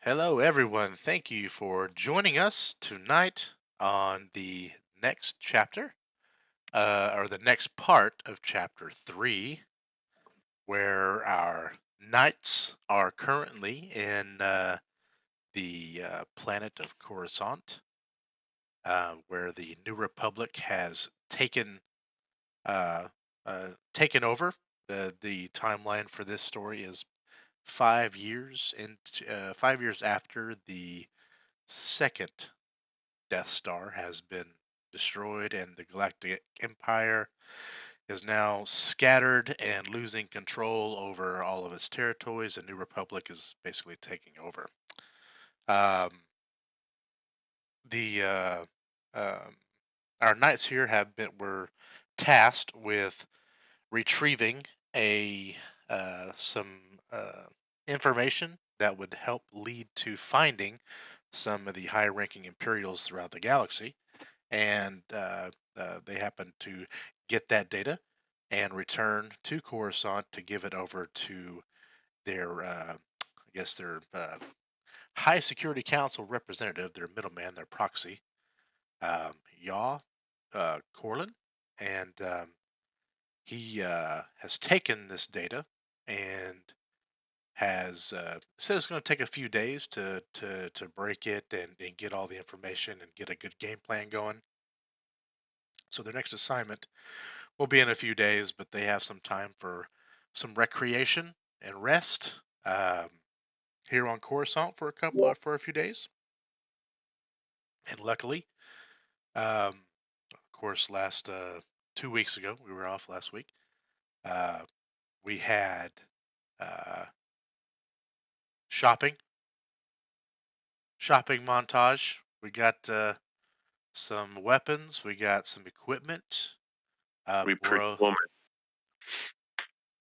Hello, everyone. Thank you for joining us tonight on the next chapter, or the next part of chapter 3, where our knights are currently in the planet of Coruscant, where the New Republic has uh, taken over. The timeline for this story is 5 years 5 years after the second Death Star has been destroyed, and the Galactic Empire is now scattered and losing control over all of its territories. The New Republic is basically taking over. Um, the um, our knights here were tasked with retrieving a some information that would help lead to finding some of the high-ranking Imperials throughout the galaxy, and they happened to get that data and return to Coruscant to give it over to their, I guess, their High Security Council representative, their middleman, their proxy, Yaw Corlin, and he has taken this data and has said it's going to take a few days to break it and get all the information and get a good game plan going. So their next assignment will be in a few days, but they have some time for some recreation and rest here on Coruscant for a few days. And luckily, of course, last 2 weeks ago we were off last week. Uh, we had uh, shopping shopping montage. We got some weapons. We got some equipment. Uh, We pretty Boro woman.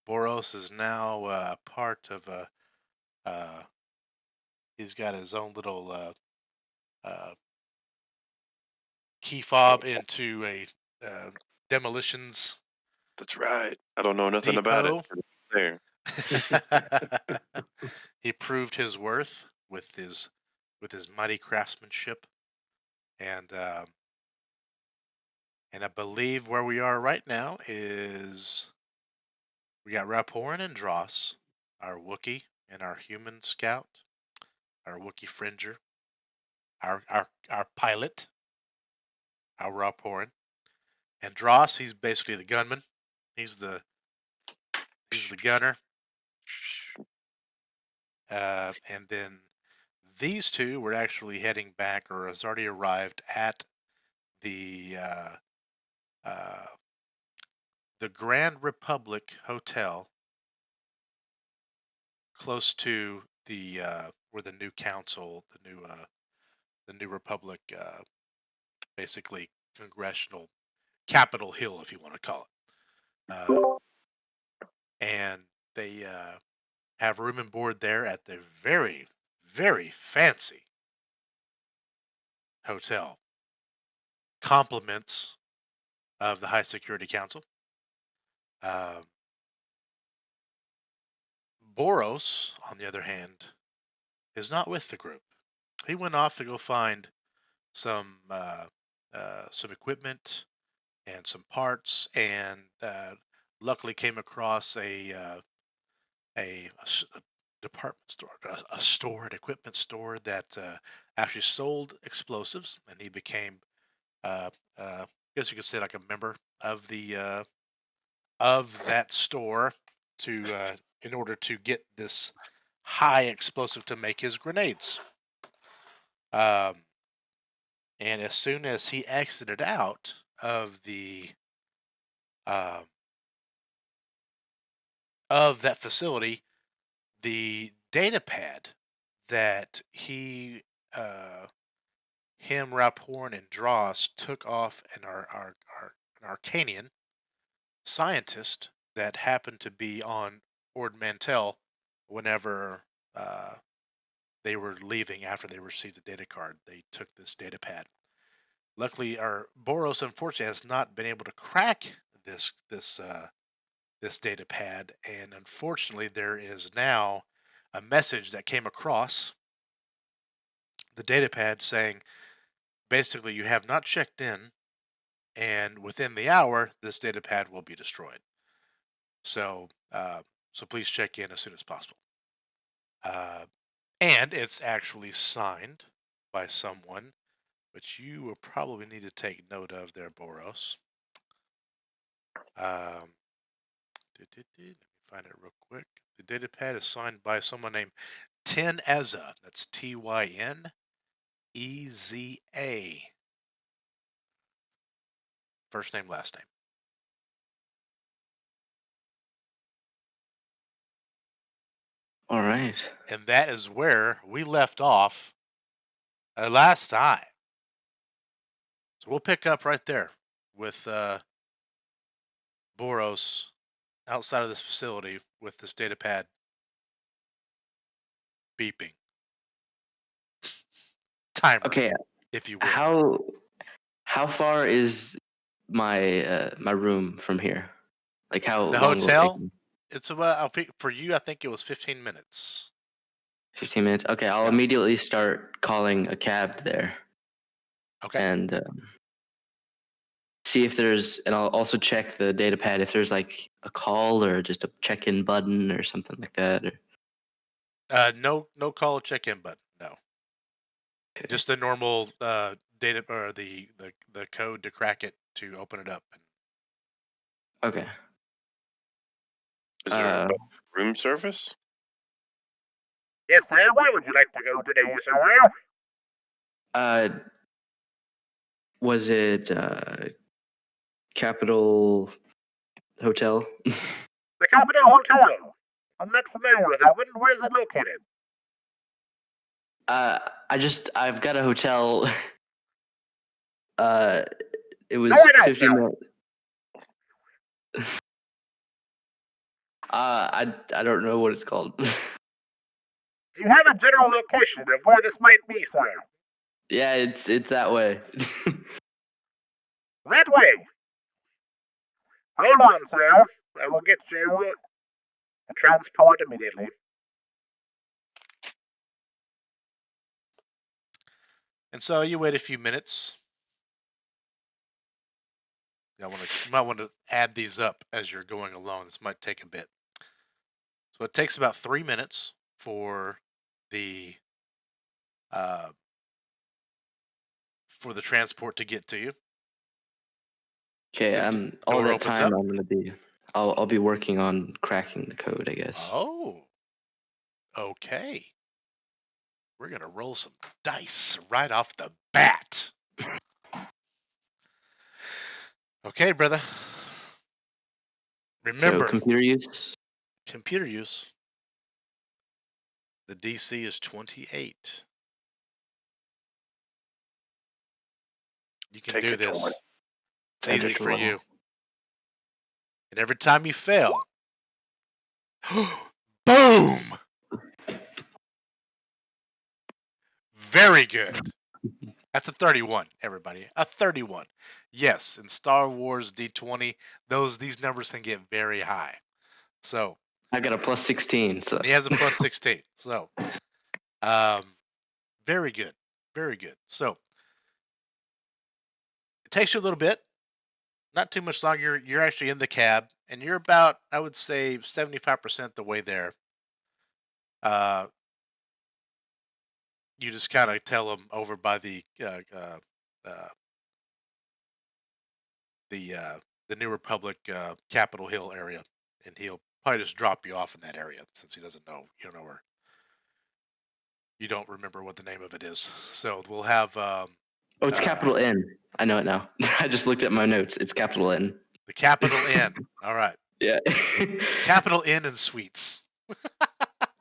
Boros is now part of a. Uh, he's got his own little uh, key fob into a uh, demolitions That's right. I don't know nothing about it. depot. But it's there. He proved his worth with his mighty craftsmanship, and and I believe where we are right now is we got Raporin and Dross, our Wookiee and our human scout, our Wookiee Fringer, our pilot, our Raporin, and Dross. He's basically the gunman. He's the he's the gunner, and then these two were actually heading back, or has already arrived at the uh, uh, the Grand Republic Hotel, close to the where the new council, the new Republic, basically congressional Capitol Hill, if you want to call it. And they have room and board there at the very, very fancy hotel. Compliments of the High Security Council. Um, Boros, on the other hand, is not with the group. He went off to go find some equipment and some parts, and luckily came across a department store, a store, an equipment store that actually sold explosives, and he became, I guess you could say, like a member of that store to in order to get this high explosive to make his grenades. Um, and as soon as he exited out um, of that facility, the data pad that uh, him, Raphorn, and Dross took off an Arcanian scientist that happened to be on Ord Mantell whenever they were leaving after they received the data card. They took this data pad. Luckily, our Boros unfortunately has not been able to crack this data pad, and unfortunately, there is now a message that came across the data pad saying, basically, you have not checked in, and within the hour, this data pad will be destroyed. So, so please check in as soon as possible. And it's actually signed by someone, which you will probably need to take note of there, Boros. Let me find it real quick. The data pad is signed by someone named Tyneza. That's Tyneza. First name, last name. All right. And that is where we left off last time. So we'll pick up right there with Boros outside of this facility with this data pad beeping. Timer, Okay. if you will. How far is my my room from here? Like how The long will it take hotel, me? it's about, for you, I think it was 15 minutes. 15 minutes. Okay, I'll Yeah. immediately start calling a cab there Okay. and see if there's, and I'll also check the data pad if there's like a call or just a check-in button or something like that. Or, No call check-in button. No. okay. Just the normal data or the code to crack it to open it up. Okay. Is there a room service? Yes, sir. Where would you like to go today, sir? Was it Capital Hotel? The Capitol Hotel. I'm not familiar with that one. Where's it located? I've got a hotel. It was No one else, 15 sir. minutes. I don't know what it's called. Do you have a general location of where this might be, sir? Yeah, it's that way. That way. Hold on, sir. I will get you a transport immediately. And so you wait a few minutes. You might want to add these up as you're going along. This might take a bit. So it takes about 3 minutes for the transport to get to you. Okay, all door that opens time up. I'm gonna be, I'll be working on cracking the code, I guess. Oh, okay. We're gonna roll some dice right off the bat. Okay, brother. Remember, So computer use. computer use. The DC is 28. You can Take do it to this. one. It's Take it easy to for one. you. And every time you fail, boom! Very good. That's a 31, everybody. A 31. Yes, in Star Wars D20, these numbers can get very high. So I got a plus 16. So he has a plus 16. So, very good, very good. So it takes you a little bit, not too much longer. You're actually in the cab, and you're about, I would say, 75% the way there. You just kind of tell him over by the New Republic Capitol Hill area, and he'll probably just drop you off in that area since he doesn't know, you don't know where, you don't remember what the name of it is. So we'll have oh, it's capital N. I know it now. I just looked at my notes. It's capital N. the Capital Inn. All right, Yeah. Capital Inn and Suites.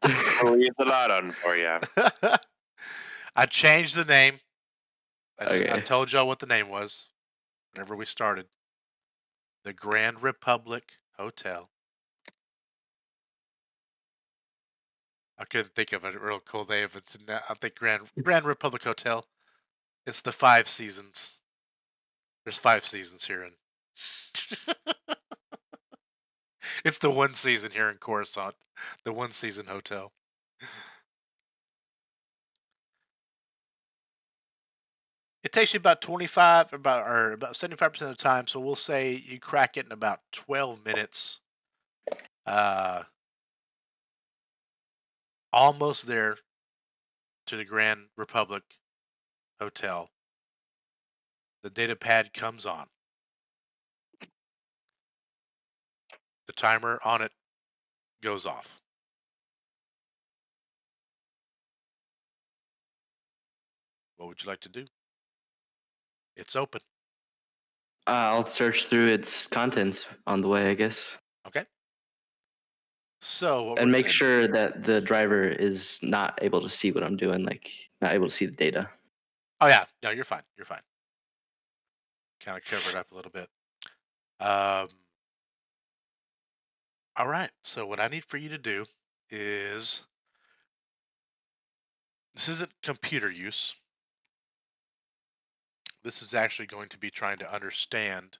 I'll leave the light on for you. I changed the name. I Okay. told y'all what the name was whenever we started. The Grand Republic Hotel. I couldn't think of a real cool name, but I think Grand Republic Hotel. It's the 5 seasons. There's 5 seasons here in. It's the 1 season here in Coruscant. The 1 season hotel. It takes you about 25, about 75% of the time. So we'll say you crack it in about 12 minutes. Almost there to the Grand Republic Hotel. The data pad comes on. The timer on it goes off. What would you like to do? It's open. I'll search through its contents on the way, I guess, Okay. So what and we're make gonna sure that the driver is not able to see what I'm doing, like not able to see the data. Oh yeah, no, you're fine. You're fine. Kind of cover it up a little bit. All right. So what I need for you to do is this isn't computer use. This is actually going to be trying to understand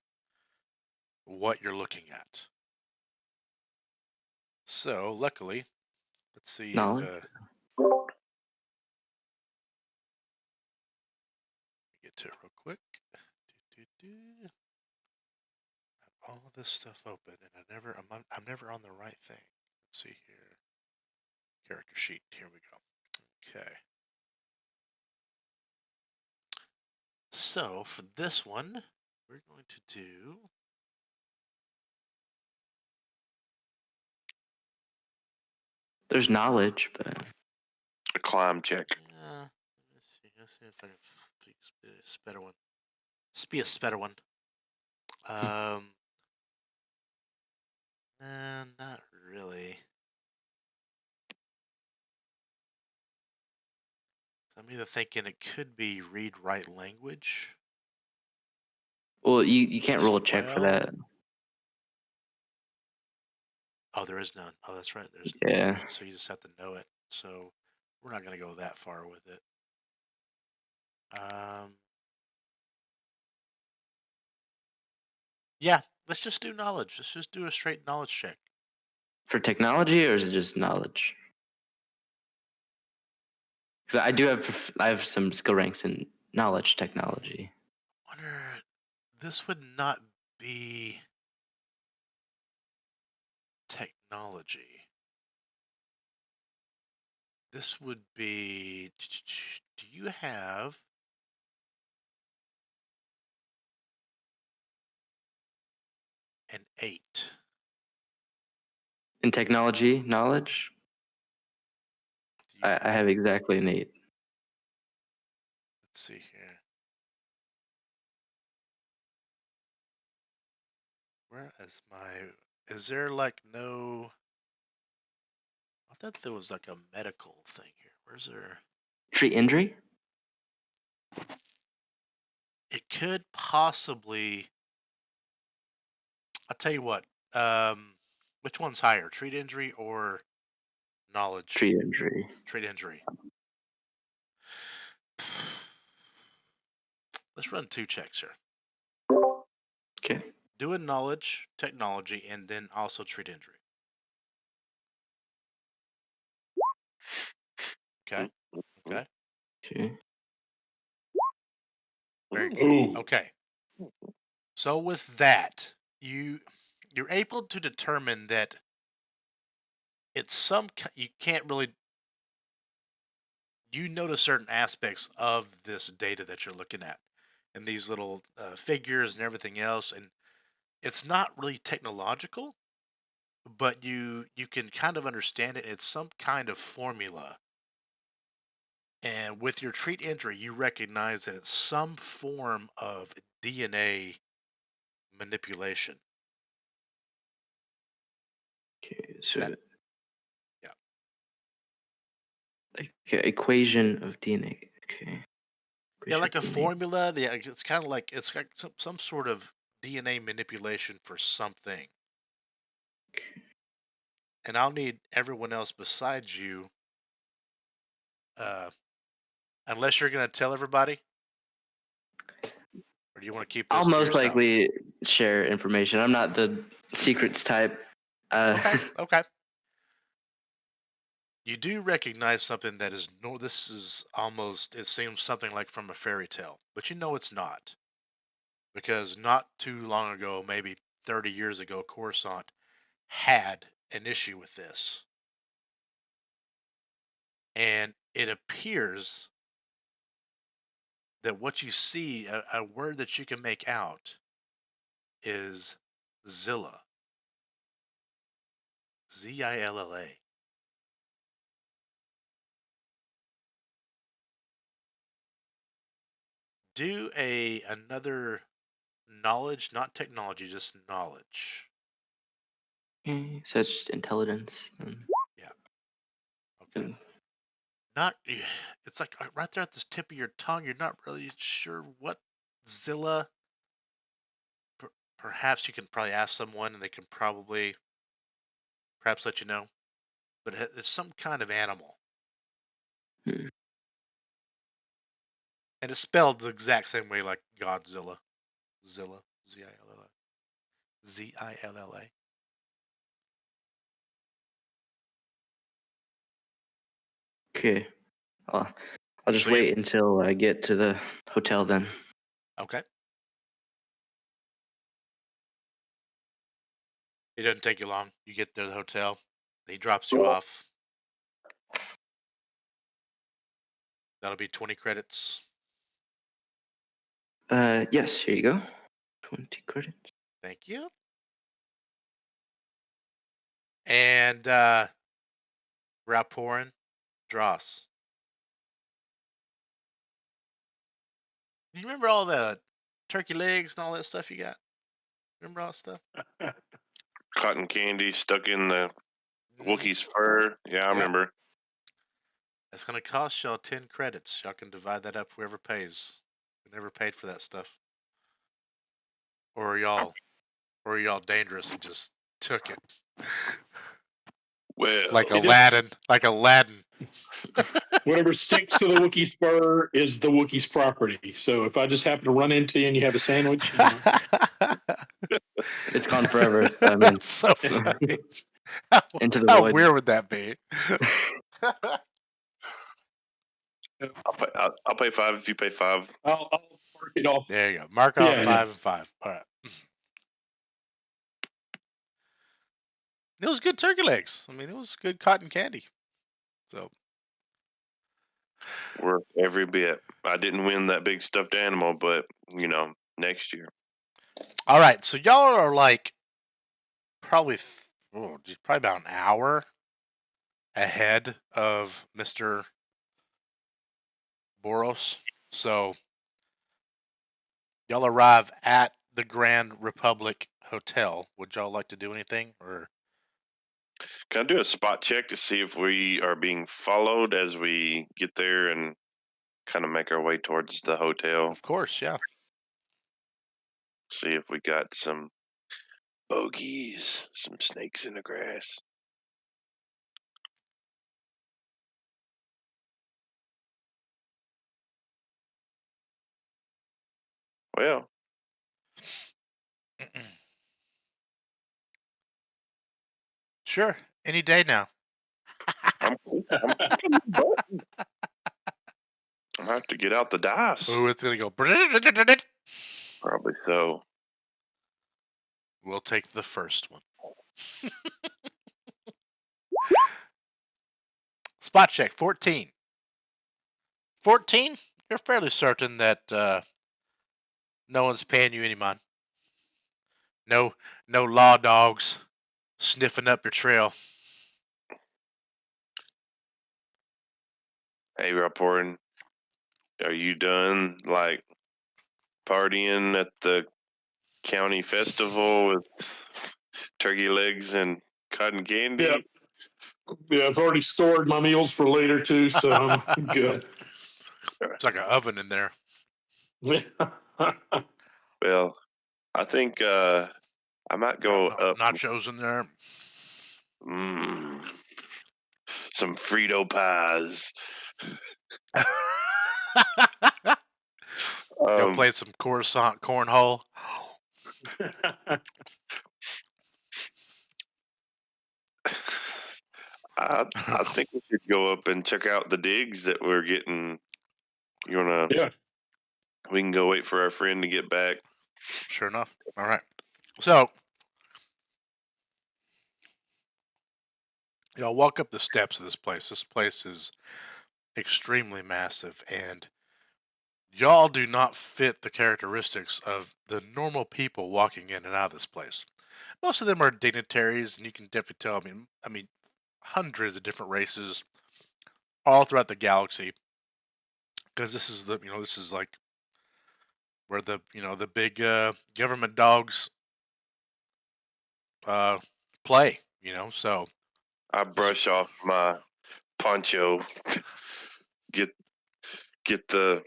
what you're looking at. So luckily, let's see Knowledge. if get to it real quick. Have all of this stuff open, and I'm never on the right thing. Let's see here. Character sheet. Here we go. Okay. So for this one, we're going to do. There's knowledge, but A climb check. Let's see if I can speak a better one. Let's be a better one. Not really. I'm either thinking it could be read write language. well, you can't as roll a check for well. that. Oh, there is none. Oh, that's right. There's Yeah. so you just have to know it. So we're not going to go that far with it. Yeah, let's just do knowledge. Let's just do a straight knowledge check. For technology, or is it just knowledge? Because I have some skill ranks in knowledge technology. Wonder this would not be technology. This would be. Do you have an 8? In technology knowledge, Do you I have exactly an 8. Let's see here. Where is my? Is there like no? I thought there was like a medical thing here. Where's there? Treat injury? It could possibly. I'll tell you what. Which one's higher, treat injury or knowledge? Treat injury. Treat injury. Let's run 2 checks here. Okay. Do a knowledge, technology, and then also treat injury. Okay. Okay. Okay. Very good. Okay. So with that, you're able to determine that it's you can't really notice certain aspects of this data that you're looking at and these little figures and everything else, and it's not really technological, but you can kind of understand it. It's some kind of formula, and with your treat injury you recognize that it's some form of DNA manipulation. Okay. So, That- yeah. like equation of DNA. Okay. Yeah, Equation like a of DNA. formula. Yeah, it's kind of like it's got some sort of DNA manipulation for something. Okay. And I'll need everyone else besides you, unless you're going to tell everybody, or do you want to keep this I'll to most yourself? likely share information. I'm not the secrets type. Okay. Okay. You do recognize something that is no. This is almost. It seems something like from a fairy tale, but you know it's not, because not too long ago, maybe 30 years ago, Coruscant had an issue with this, and it appears that what you see, a word that you can make out, is Zilla. Zilla. Do another knowledge, not technology, just knowledge. Okay, so it's just intelligence. Yeah. Okay. Not. It's like right there at the tip of your tongue. You're not really sure what Zilla. Perhaps you can probably ask someone, and they can probably perhaps let you know. But it's some kind of animal, Hmm. and it's spelled the exact same way like Godzilla. Zilla. Zilla. Zilla. Okay. I'll just So you've wait until I get to the hotel then. okay. It doesn't take you long. You get there to the hotel. He drops you off. That'll be 20 credits. Yes, here you go. 20 credits. Thank you. And Raporin, Dross. You remember all the turkey legs and all that stuff you got? Remember all that stuff? Cotton candy stuck in the Wookiee's fur. Yeah, I Yep. remember. It's going to cost y'all 10 credits. Y'all can divide that up whoever pays. We never paid for that stuff. Or are y'all dangerous and just took it? Well, Like It is- Aladdin. Like Aladdin. Whatever sticks to the Wookiee spur is the Wookiee's property. So if I just happen to run into you and you have a sandwich, It's gone forever. I mean, That's so funny. into the How void. weird would that be? I'll pay 5 if you pay 5. I'll mark it off. There you go. Mark off Yeah, 5 and 5. All right. It was good turkey legs. I mean, it was good cotton candy. So Worth every bit. I didn't win that big stuffed animal, but next year. all right. So y'all are like probably probably about an hour ahead of Mr. Boros. So y'all arrive at the Grand Republic Hotel. Would y'all like to do anything, or Can I do a spot check to see if we are being followed as we get there and kind of make our way towards the hotel? of course, yeah. See if we got some bogeys, some snakes in the grass. Well, Sure, any day now. I'm gonna have to get out the dice. Ooh, it's gonna go. Probably so. We'll take the first one. Spot check 14. 14? You're fairly certain that no one's paying you any mind. No law dogs sniffing up your trail. Hey, reporting. Are you done like partying at the county festival with turkey legs and cotton candy? Yeah. Yeah, I've already stored my meals for later too, so I'm good. It's like an oven in there. Well, I think I might go up. Nachos in there. Some Frito pies. Y'all played some Coruscant cornhole. I think we should go up and check out the digs that we're getting. You wanna? Yeah. We can go wait for our friend to get back. Sure enough. All right. So y'all walk up the steps of this place. This place is extremely massive, and y'all do not fit the characteristics of the normal people walking in and out of this place. Most of them are dignitaries, and you can definitely tell. I mean, hundreds of different races all throughout the galaxy. Because this is like where the big government dogs uh, play. So I brush off my poncho, get the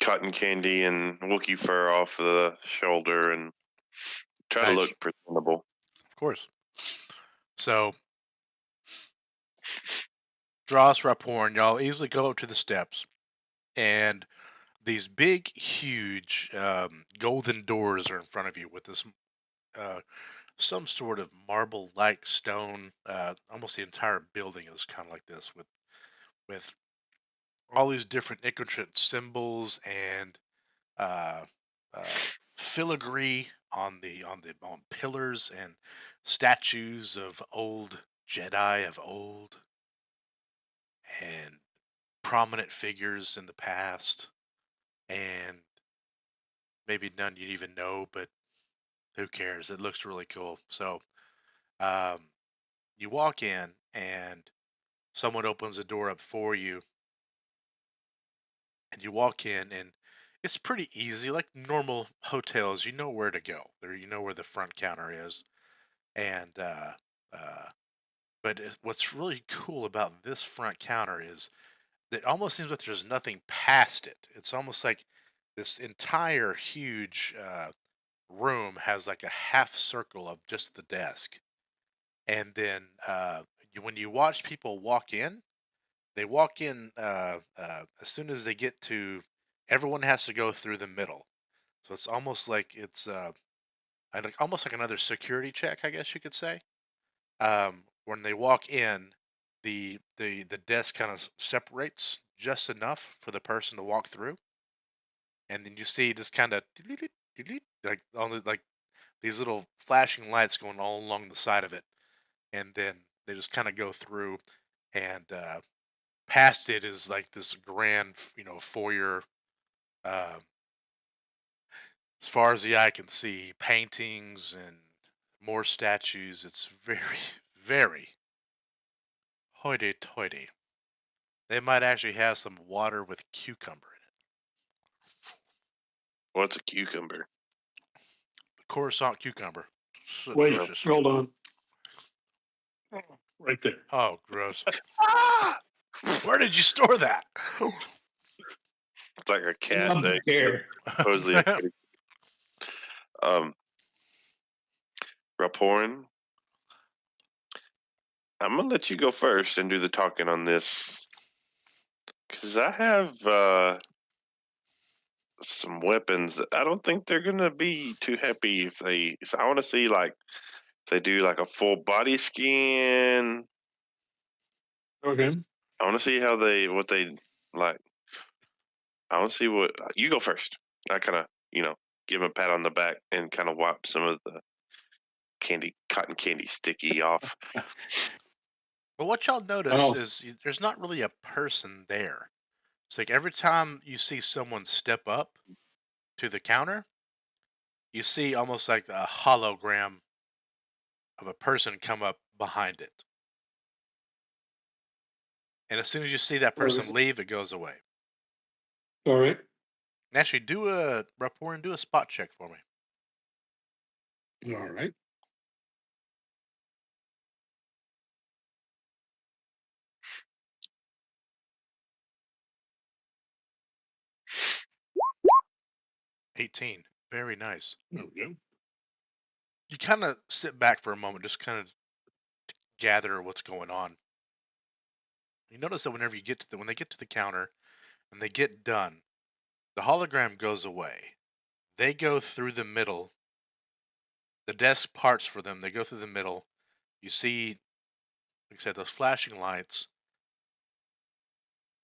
cotton candy and Wookiee fur off the shoulder, and try to Nice. look presentable. Of course. So Dross, Rapporn, y'all easily go up to the steps, and these big, huge golden doors are in front of you with this some sort of marble-like stone. Almost the entire building is kind of like this, with all these different intricate symbols and uh, uh, filigree on pillars and statues of old Jedi of old and prominent figures in the past, and maybe none you'd even know, but who cares? It looks really cool. So um, you walk in, and someone opens the door up for you, and you walk in, and it's pretty easy, like normal hotels. You know where to go. There, you know where the front counter is, and uh, what's really cool about this front counter is that it almost seems like there's nothing past it. It's almost like this entire huge room has like a half circle of just the desk, and then when you watch people walk in, they walk in as soon as they get to. Everyone has to go through the middle, so it's almost like almost like another security check, I guess you could say. When they walk in, the desk kind of separates just enough for the person to walk through, and then you see just kind of like like these little flashing lights going all along the side of it, and then they just kind of go through, and past it is like this grand, foyer. Um, as far as the eye can see, paintings and more statues. It's very, very hoity-toity. They might actually have some water with cucumber in it. What's a cucumber? Coruscant cucumber. So Wait, delicious. hold on. Right there. Oh, gross. Ah! Where did you store that? It's like a cat I'm thing. here. Supposedly a kitty. Raporin, I'm gonna let you go first and do the talking on this, because I have some weapons that I don't think they're gonna be too happy if they. So I want to see like if they do like a full body scan. Okay. I want to see what they like. I want to see what you go first. I kind of give him a pat on the back and kind of wipe some of the cotton candy sticky off. But what y'all notice Oh. is there's not really a person there. It's like every time you see someone step up to the counter, you see almost like a hologram of a person come up behind it. And as soon as you see that person Okay. leave, it goes away. All right. And actually, do a rapport and do a spot check for me. All right. $18. Very nice. There we go. You kind of sit back for a moment, just kind of gather what's going on. You notice that whenever when they get to the counter and they get done, the hologram goes away. They go through the middle. The desk parts for them. They go through the middle. You see like I said, those flashing lights.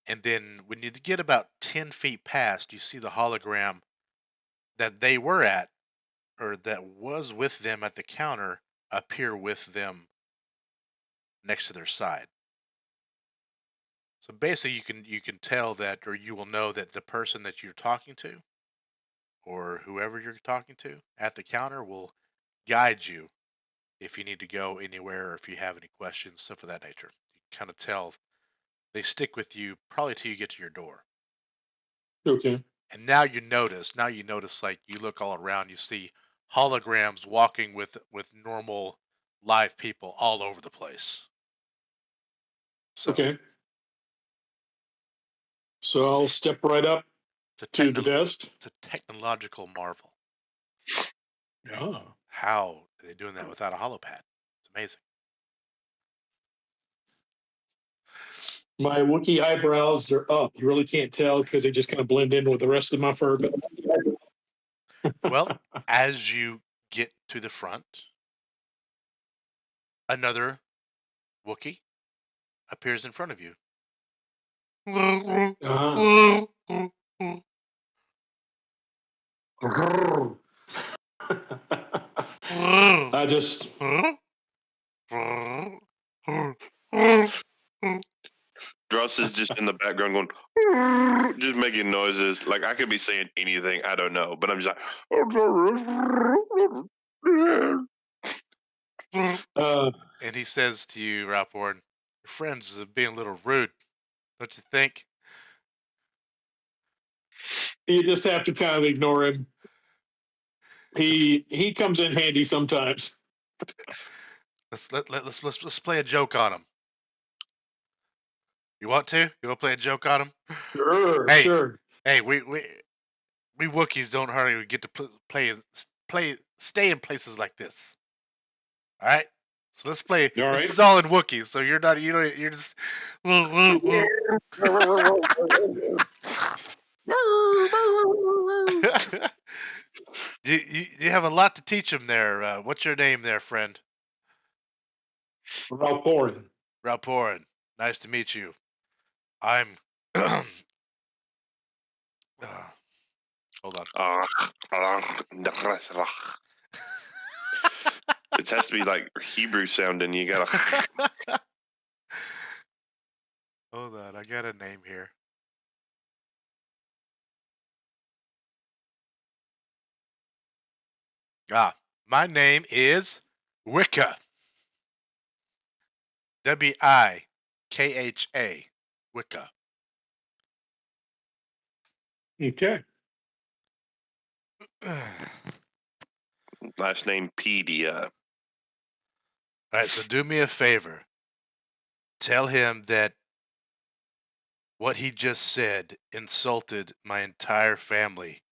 And then when you get about 10 feet past, you see the hologram that they were at, or that was with them at the counter, appear with them next to their side. So basically, you can tell that, or you will know that the person that you're talking to, or whoever you're talking to at the counter, will guide you if you need to go anywhere, or if you have any questions, stuff of that nature. You can kind of tell they stick with you probably till you get to your door. Okay. And now you notice, like you look all around, you see holograms walking with normal live people all over the place. So Okay. So I'll step right up to the desk. It's a technological marvel. Oh. How are they doing that without a holopad? It's amazing. My Wookiee eyebrows are up. You really can't tell because they just kind of blend in with the rest of my fur. But Well, as you get to the front, another Wookiee appears in front of you. I just Dross is just in the background going, just making noises. Like I could be saying anything, I don't know, but I'm just like. And he says to you, Rapporn, your friends are being a little rude, don't you think? you just have to kind of ignore him. He comes in handy sometimes. Let's play a joke on him. You want to? You want to play a joke on him? Sure, Hey, sure. Hey, we Wookiees don't hardly get to stay in places like this. All right, so let's play. All This right. is all in Wookiee, so you're not. You're just. You have a lot to teach him there. What's your name there, friend? Valporin. Ralporin. Nice to meet you. I'm. Hold on. It has to be like Hebrew sounding. You gotta. Hold on. I got a name here. My name is Wicca. Wikha. Wicca. Okay. Last name Pedia. All right, so do me a favor. Tell him that what he just said insulted my entire family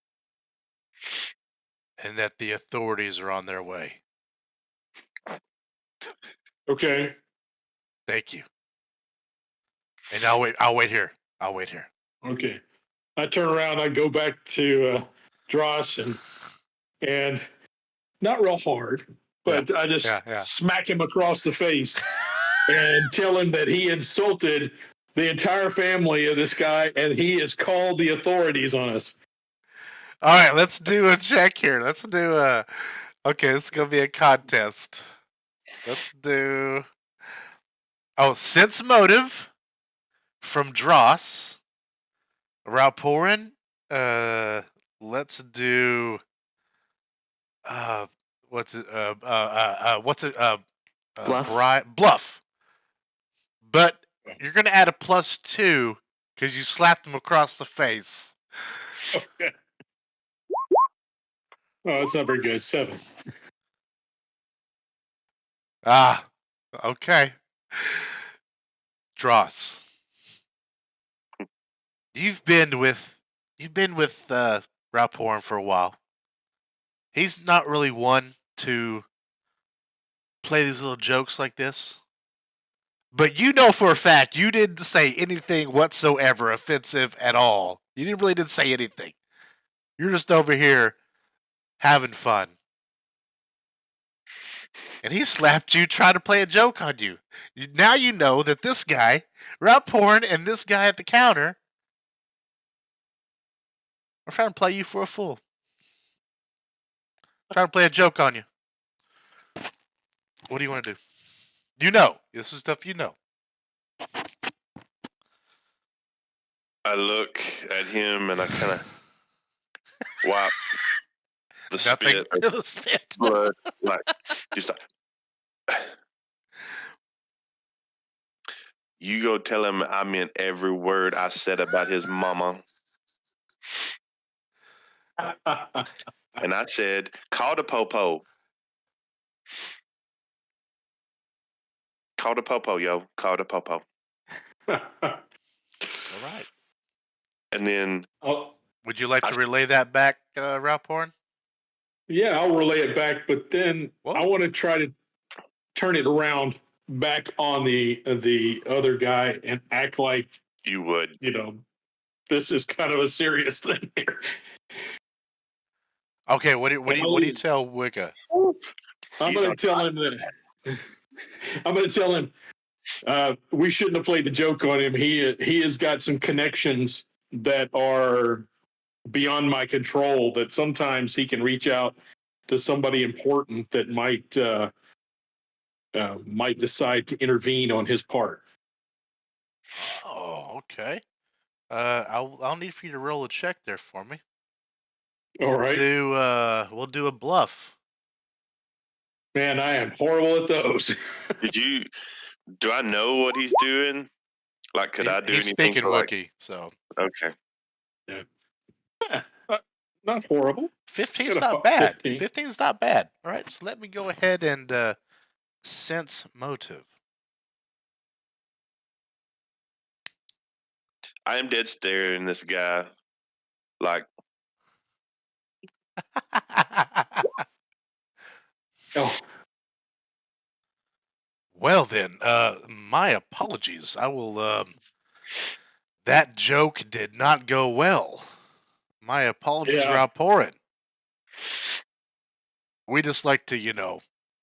and that the authorities are on their way. Okay. Thank you. And I'll wait here. Okay. I turn around. I go back to Dross and not real hard, but I just smack him across the face and tell him that he insulted the entire family of this guy and he has called the authorities on us. All right, let's do a check here. Let's do a. Okay, this is gonna be a contest. Let's do. Oh, sense motive from Dross. Ralporin. Let's do. What's it? What's it? Bluff. Bluff. But you're gonna add a +2 because you slapped him across the face. Okay. Oh, that's not very good. 7. Okay. Dross. You've been with Ralporin for a while. He's not really one to play these little jokes like this. But you know for a fact you didn't say anything whatsoever offensive at all. You didn't say anything. You're just over here having fun. and he slapped you trying to play a joke on you. Now you know that this guy, Rob Porn, and this guy at the counter are trying to play you for a fool. Trying to play a joke on you. What do you want to do? You know. This is stuff you know. I look at him and I kind of wipe the spit, or The spit. blood, like just like. You go tell him I meant every word I said about his mama. And I said, call the popo. Call the popo, yo. Call the popo. All right. And then... would you like to relay that back, Ralph Porn? Yeah, I'll relay it back, but then I want to try to turn it around back on the other guy and act like you would. This is kind of a serious thing here. Okay, what do you tell Wicca? I'm going to tell him that. I'm going to tell him we shouldn't have played the joke on him. He has got some connections that are beyond my control. That sometimes he can reach out to somebody important that might decide to intervene on his part. Oh, okay. I'll need for you to roll a check there for me. All right. We'll do a bluff. Man, I am horrible at those. Do I know what he's doing? Like, could I do he's anything? He's speaking Wookiee, so. Okay. Yeah. Not horrible. 15's not bad. 15's not bad. All right, so let me go ahead and sense motive. I am dead staring this guy like... Oh. Well then, my apologies. I will, that joke did not go well. My apologies, Rob Porin. We just like to,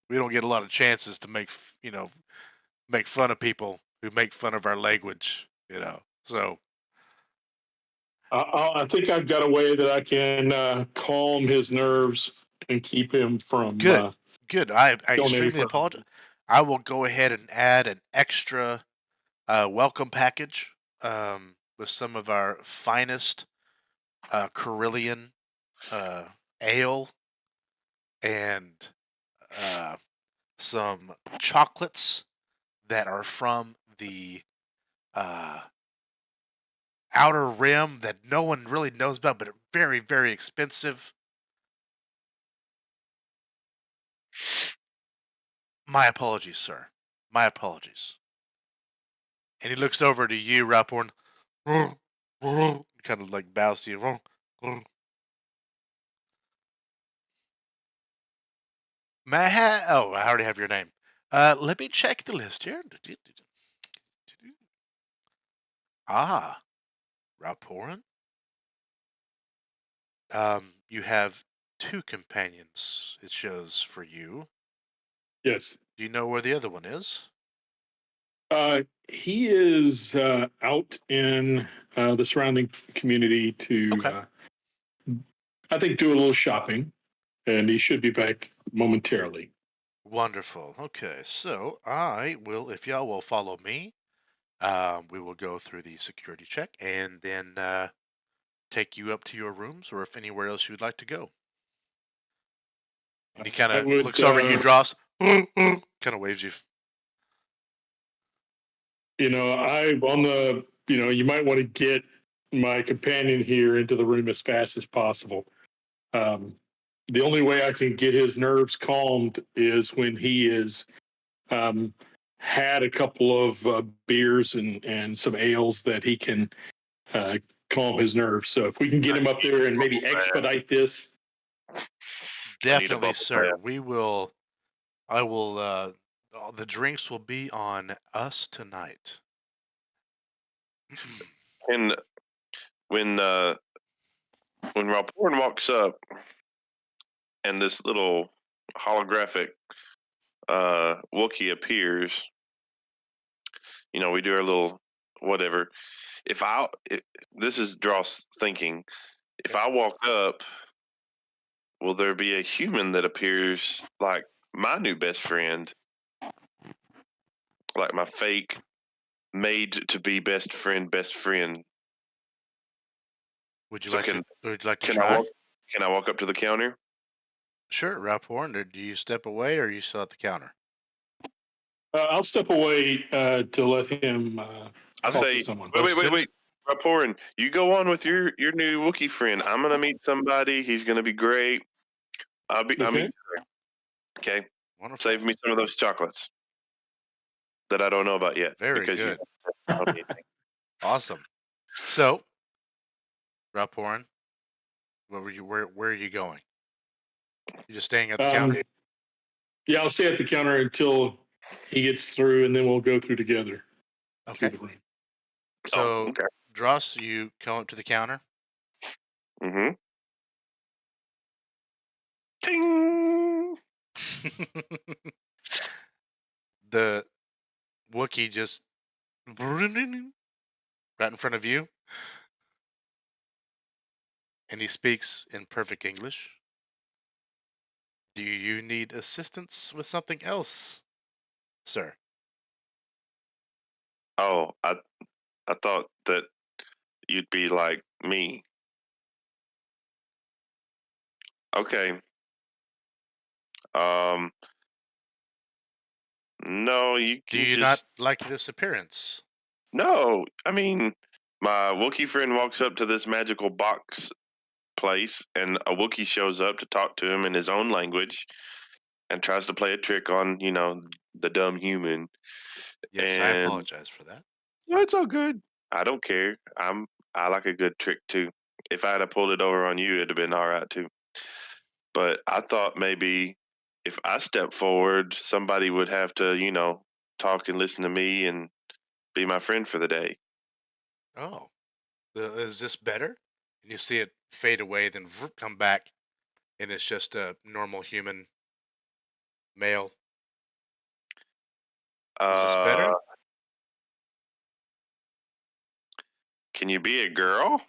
we don't get a lot of chances to make fun of people who make fun of our language, so. I think I've got a way that I can calm his nerves and keep him from... Good. I extremely apologize. I will go ahead and add an extra welcome package with some of our finest Carillion ale and some chocolates that are from the outer rim that no one really knows about, but are very, very expensive. My apologies, sir. My apologies. And he looks over to you, Rapporn. Kind of like bows to you. I already have your name. Let me check the list here. Rapporn. You have 2 companions, it shows for you. Yes. Do you know where the other one is? He is out in the surrounding community to, I think, do a little shopping, and he should be back momentarily. Wonderful. Okay, so I will, if y'all will follow me, we will go through the security check and then take you up to your rooms or if anywhere else you would like to go. And he kind of looks over at you, Dross, kind of waves you. I'm on the, you might want to get my companion here into the room as fast as possible. The only way I can get his nerves calmed is when he is had a couple of beers and some ales that he can calm his nerves. So if we can get him up there and maybe expedite this. Definitely, sir. I will, the drinks will be on us tonight. And when Rapporn walks up and this little holographic Wookiee appears, we do our little whatever. This is Dross thinking. If I walk up, will there be a human that appears like my new best friend, like my fake made to be best friend? Would you So like to? Would you like to can I try? walk? Can I walk up to the counter? Sure, Ralph Horn. Do you step away, or are you still at the counter? I'll step away to let him I talk say, to someone. wait. Raporin, you go on with your new Wookiee friend. I'm gonna meet somebody. He's gonna be great. I'll meet Okay. you there. Okay. Wonderful. Save me some of those chocolates that I don't know about yet. Very because good. You don't tell me anything. Awesome. So, Ralph Horn, where are you going? You just staying at the counter? Yeah, I'll stay at the counter until he gets through, and then we'll go through together. Okay. To the room. So, okay. Dross, you come up to the counter. Mm-hmm. Ting. The Wookiee just right in front of you, and he speaks in perfect English. Do you need assistance with something else, sir? Oh, I thought that you'd be like me. Okay. No, you Do can you just. not like this appearance? No, I mean, my Wookiee friend walks up to this magical box place, and a Wookiee shows up to talk to him in his own language and tries to play a trick on, the dumb human. Yes, I And apologize for that. no, it's all good. I don't care. I like a good trick too. If I had pulled it over on you, it'd have been all right too. But I thought maybe if I stepped forward, somebody would have to, talk and listen to me and be my friend for the day. Oh, is this better? And you see it fade away, then come back, and it's just a normal human male. Is this better? Can you be a girl?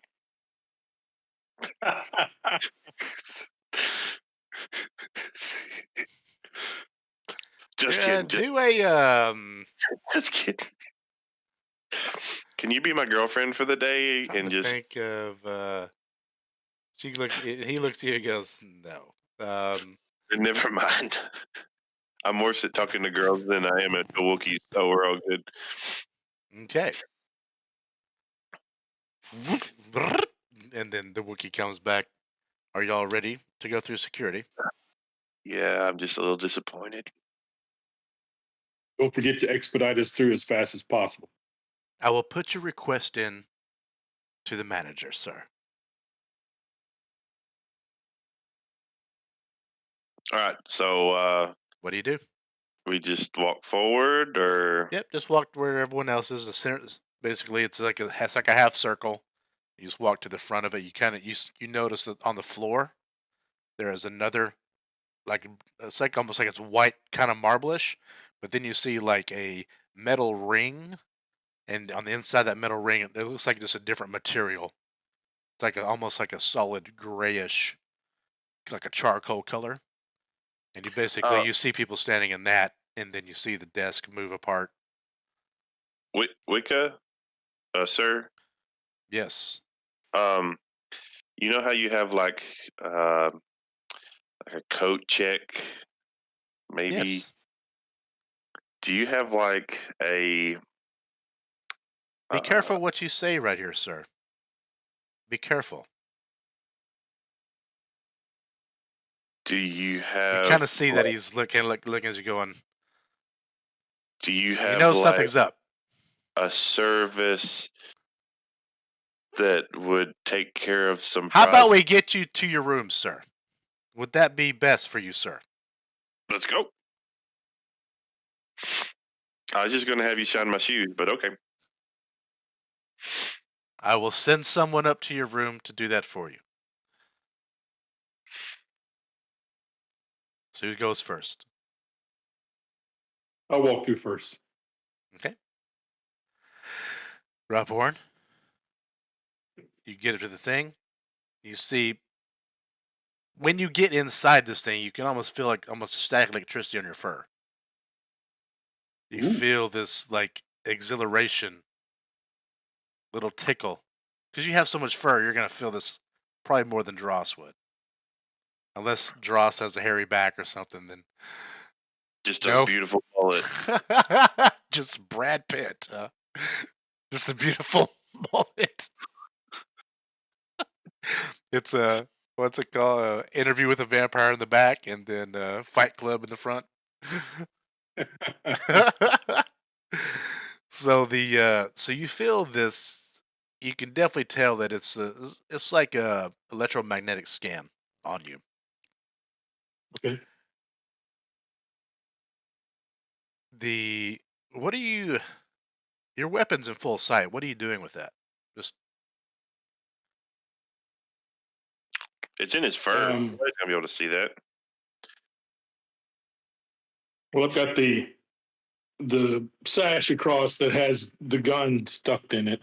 Just kidding. Do a Just kidding. Can you be my girlfriend for the day trying and to just think of he looks at you and goes, no. never mind? I'm worse at talking to girls than I am at the Wookiees, so we're all good. Okay. And then the Wookiee comes back. Are y'all ready to go through security? Yeah, I'm just a little disappointed. Don't forget to expedite us through as fast as possible. I will put your request in to the manager, sir. All right, so What do you do? we just walk forward, or Yep, just walk where everyone else is. The center, basically, it's like a half circle. You just walk to the front of it. You kind of you notice that on the floor there is another, like it's like almost like it's white, kind of marblish, but then you see like a metal ring, and on the inside of that metal ring, it looks like just a different material. It's like almost like a solid grayish, like a charcoal color. And you basically you see people standing in that, and then you see the desk move apart. Wicca, sir. Yes. You know how you have like a coat check, maybe? Yes. Do you have like a? Be careful what you say right here, sir. Be careful. Do you have? You kind of see that he's looking as you're going. Do you have? You know something's up. A service that would take care of some. How about we get you to your room, sir? Would that be best for you, sir? Let's go. I was just going to have you shine my shoes, but okay. I will send someone up to your room to do that for you. So who goes first? I'll walk through first. Okay. Ralphorn, you get into the thing. You see, when you get inside this thing, you can almost feel like almost static electricity on your fur. You feel this like exhilaration, little tickle. Because you have so much fur, you're going to feel this probably more than Dross would. Unless Dross has a hairy back or something, then Just no. a beautiful mullet. Just Brad Pitt. Just a beautiful mullet. It's a, what's it called? Interview with a Vampire in the back, and then Fight Club in the front. So so you feel this. You can definitely tell that it's like a electromagnetic scan on you. Okay. What are you? Your weapon's in full sight. What are you doing with that? Just It's in his fur. Nobody's gonna be able to see that. Well, I've got the sash across that has the gun stuffed in it.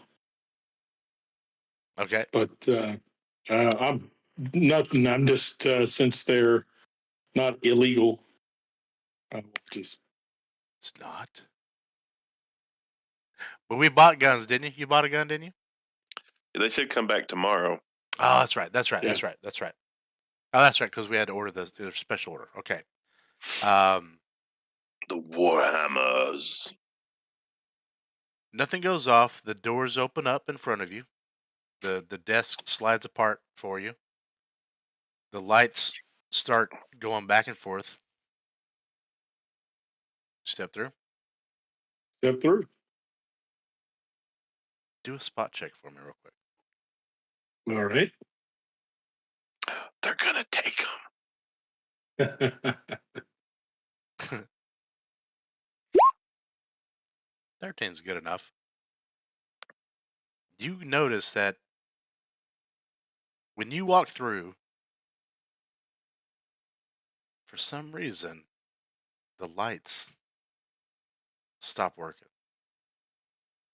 okay. But I'm nothing. I'm just since they're not illegal, I'll just It's not. But we bought guns, didn't you? You bought a gun, didn't you? They said come back tomorrow. Oh, that's right. That's right. Yeah. That's right. That's right. Oh, that's right. Because we had to order the special order. Okay. The Warhammers. Nothing goes off. The doors open up in front of you. The desk slides apart for you. The lights start going back and forth. Step through. step through. Do a spot check for me real quick. All right. They're gonna take them. 13's good enough. You notice that when you walk through, for some reason, the lights stop working.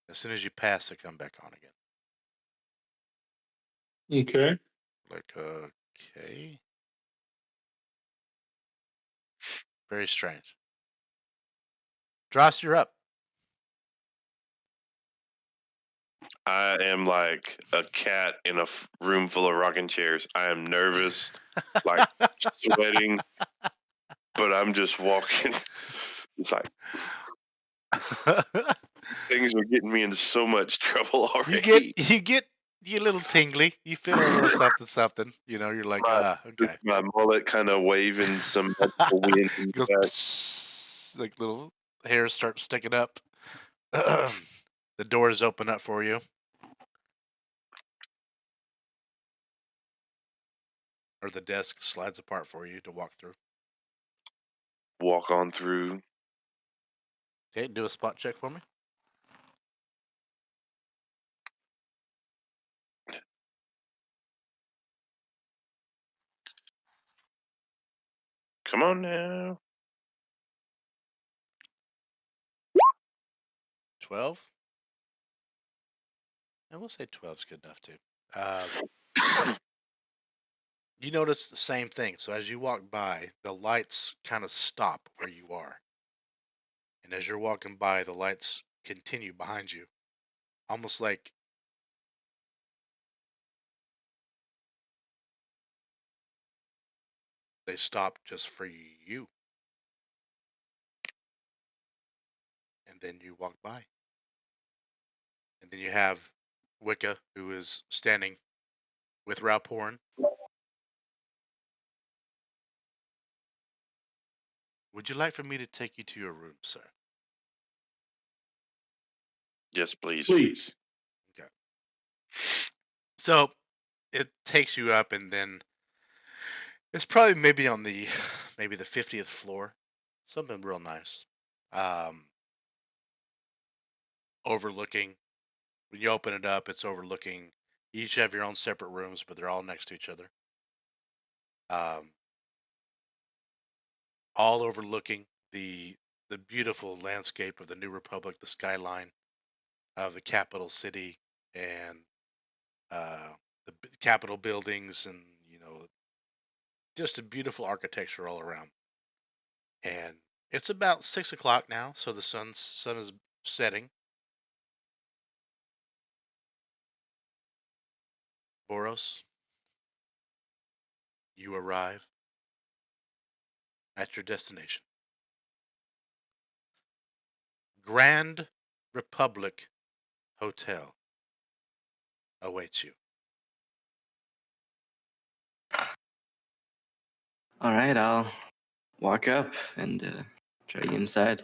As soon as you pass, they come back on again. Okay. Like, okay. Very strange. Dross, you're up. I am like a cat in a room full of rocking chairs. I am nervous, like sweating, but I'm just walking. It's like things are getting me into so much trouble already. you get a little tingly. You feel a little something. You know, you're like, okay. My mullet kind of waving some wind in Goes, the back. like little hairs start sticking up. The doors open up for you. Or the desk slides apart for you to walk through. Walk on through. Okay, do a spot check for me. Come on now. 12. And we'll say 12's good enough too. You notice the same thing. So as you walk by, the lights kind of stop where you are. And as you're walking by, the lights continue behind you. Almost like they stop just for you. And then you walk by. And then you have Wicca, who is standing with Ralphorn. Would you like for me to take you to your room, sir? Yes, please. Please. Okay. So it takes you up, and then it's probably maybe on the 50th floor, something real nice. Overlooking. When you open it up, it's overlooking. You each have your own separate rooms, but they're all next to each other. All overlooking the the beautiful landscape of the New Republic, the skyline of the capital city, and the Capitol buildings, and just a beautiful architecture all around. And it's about 6 o'clock now, so the sun is setting. Boros, you arrive at your destination. Grand Republic Hotel awaits you. All right, I'll walk up and try to get inside.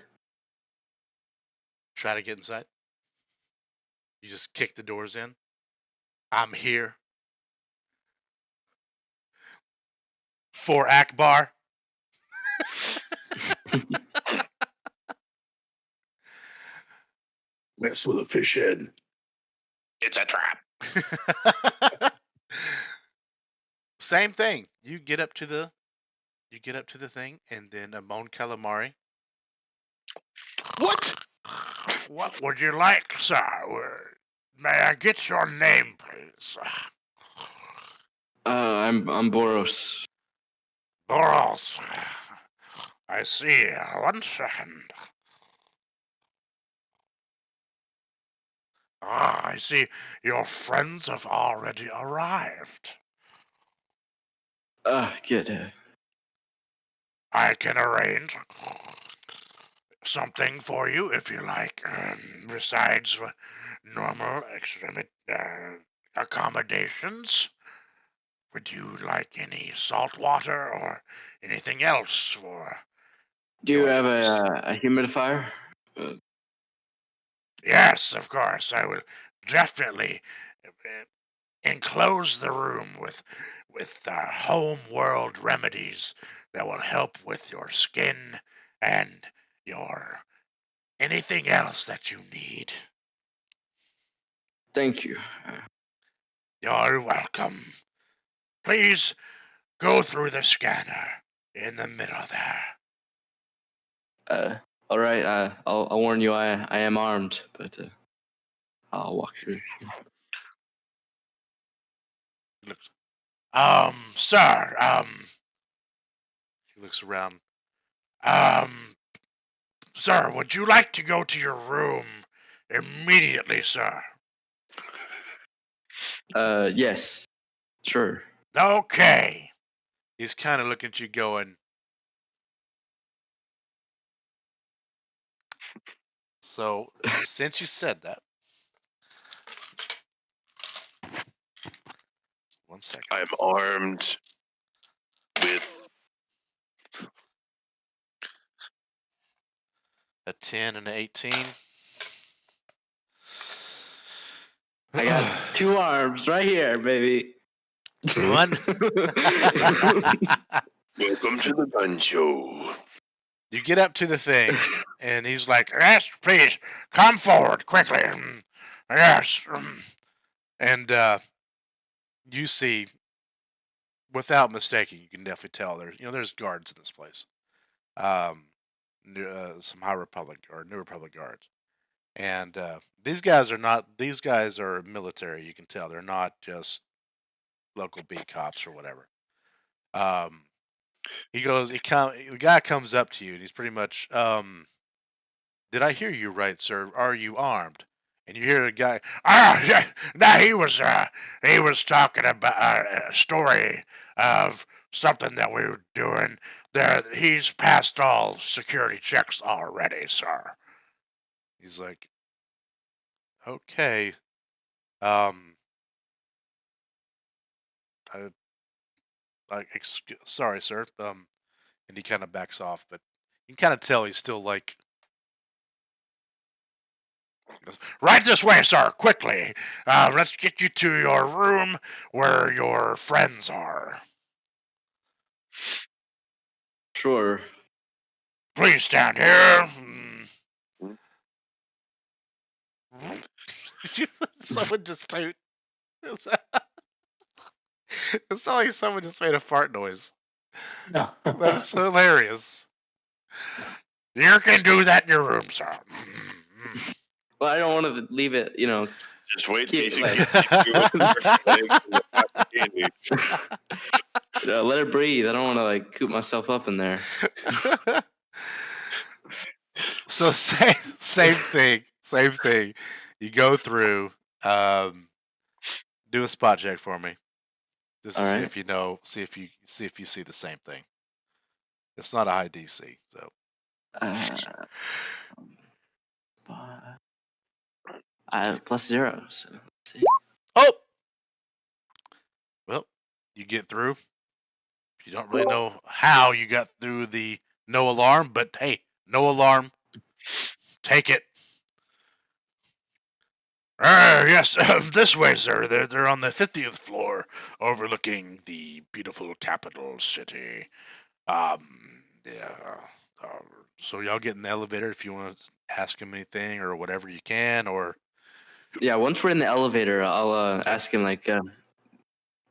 Try to get inside. You just kick the doors in. I'm here. For Akbar. Mess with a fish head. It's a trap. Same thing. You get up to the thing, and then a Mon Calamari. What? What would you like, sir? May I get your name, please? I'm Boros. Boros. I see. 1 second. Ah, I see. Your friends have already arrived. Good. I can arrange something for you if you like. Besides normal accommodations, would you like any salt water or anything else for? Do you have a humidifier? Yes, of course. I will definitely enclose the room with home world remedies that will help with your skin and your anything else that you need. Thank you. You're welcome. Please go through the scanner in the middle there. All right. I'll warn you. I am armed, but I'll walk through. Looks, Sir, he looks around. Sir, would you like to go to your room immediately, sir? Yes. Sure. Okay. He's kind of looking at you, going. So, since you said that, 1 second. I'm armed with A 10 and an 18. I got 2 arms right here, baby. One. welcome to the gun show. You get up to the thing, and he's like, Yes, please, come forward quickly. Yes. and you see, without mistaking, you can definitely tell there's guards in this place. Some High Republic or New Republic guards, and these guys are military. You can tell they're not just local beat cops or whatever. The guy comes up to you, and he's pretty much, did I hear you right, sir? Are you armed? And you hear the guy, Yeah, no, he was talking about a story of something that we were doing. There, he's passed all security checks already, sir. he's like, okay, sorry, sir. And he kind of backs off, but you can kind of tell he's still like, Right this way, sir, quickly. Let's get you to your room where your friends are. Sure. Please stand here. someone just toot. It's not like someone just made a fart noise. No. That's hilarious. You can do that in your room, sir. Well, I don't want to leave it, Just wait till Keep- you like- get through with the turkey legs and the cotton candy. let it breathe. I don't want to like coop myself up in there. So same thing. Same thing. You go through. Do a spot check for me, just to All see right. if you know. See if you see the same thing. It's not a high DC, so I have +0. So let's see. oh, well, you get through. You don't really know how you got through the no alarm, but hey, no alarm. Take it. Yes, this way, sir. They're on the 50th floor, overlooking the beautiful capital city. Yeah. So y'all get in the elevator if you want to ask him anything or whatever you can, or Yeah, once we're in the elevator, I'll ask him like,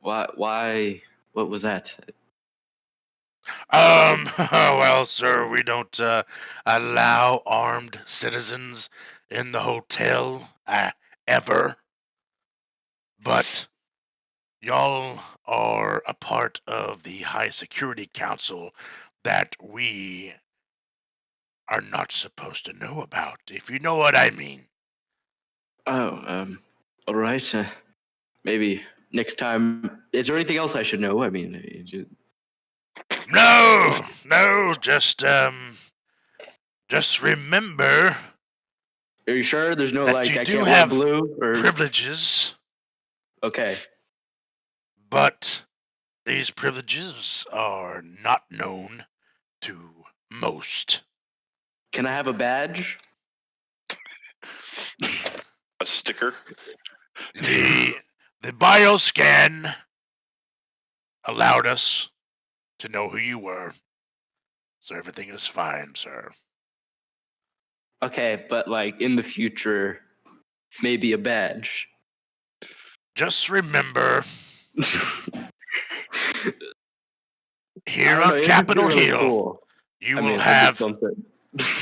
why, what was that? Well, sir, we don't allow armed citizens in the hotel ever. But y'all are a part of the High Security Council that we are not supposed to know about, if you know what I mean. Oh, all right. Maybe next time. Is there anything else I should know? I mean, No, just remember are you sure there's no that like you I do can't have wear blue or privileges, okay? but these privileges are not known to most. Can I have a badge? A sticker. The bioscan allowed us to know who you were, so everything is fine, sir. Okay, but like in the future, maybe a badge. Just remember, I here don't know, on it'd Capitol be really Hill, cool. you I will mean, I have just don't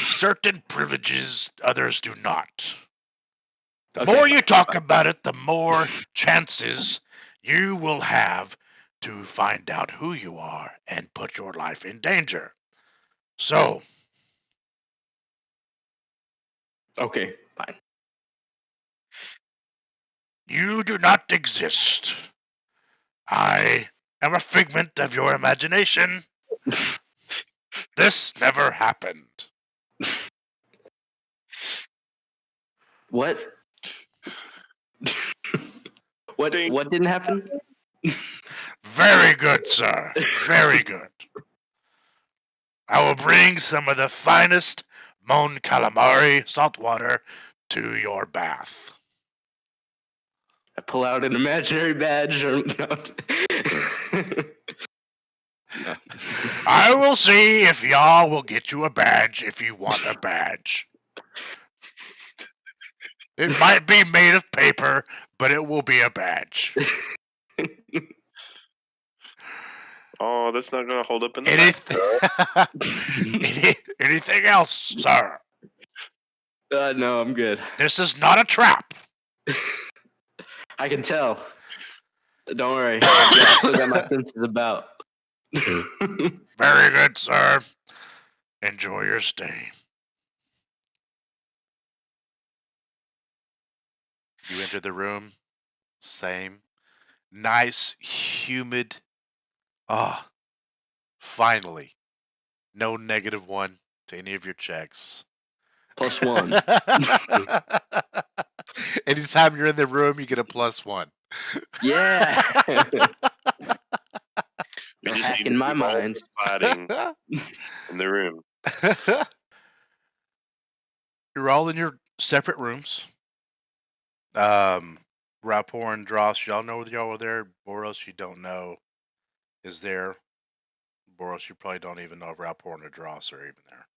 certain privileges others do not. The Okay, more you fine, talk fine. about it, the more chances you will have to find out who you are and put your life in danger. So, Okay, fine. you do not exist. I am a figment of your imagination. This never happened. What? What? Ding. What didn't happen? Very good, sir. Very good. I will bring some of the finest Mon Calamari saltwater to your bath. I pull out an imaginary badge or no. No. I will see if y'all will get you a badge if you want a badge. It might be made of paper, but it will be a badge. Oh, that's not going to hold up in the Anything else, sir? No, I'm good. This is not a trap. I can tell. Don't worry. I still got my senses about. Very good, sir. Enjoy your stay. You enter the room. Same. Nice, humid. Ah, finally. No -1 to any of your checks. +1. Anytime you're in the room, you get a +1. Yeah. We No just hack need in to my keep all mind. fighting in the room. You're all in your separate rooms. Rapport and Dross, y'all know that y'all were there. Boros, you don't know, is there. Boros, you probably don't even know if Rapport and Dross are even there.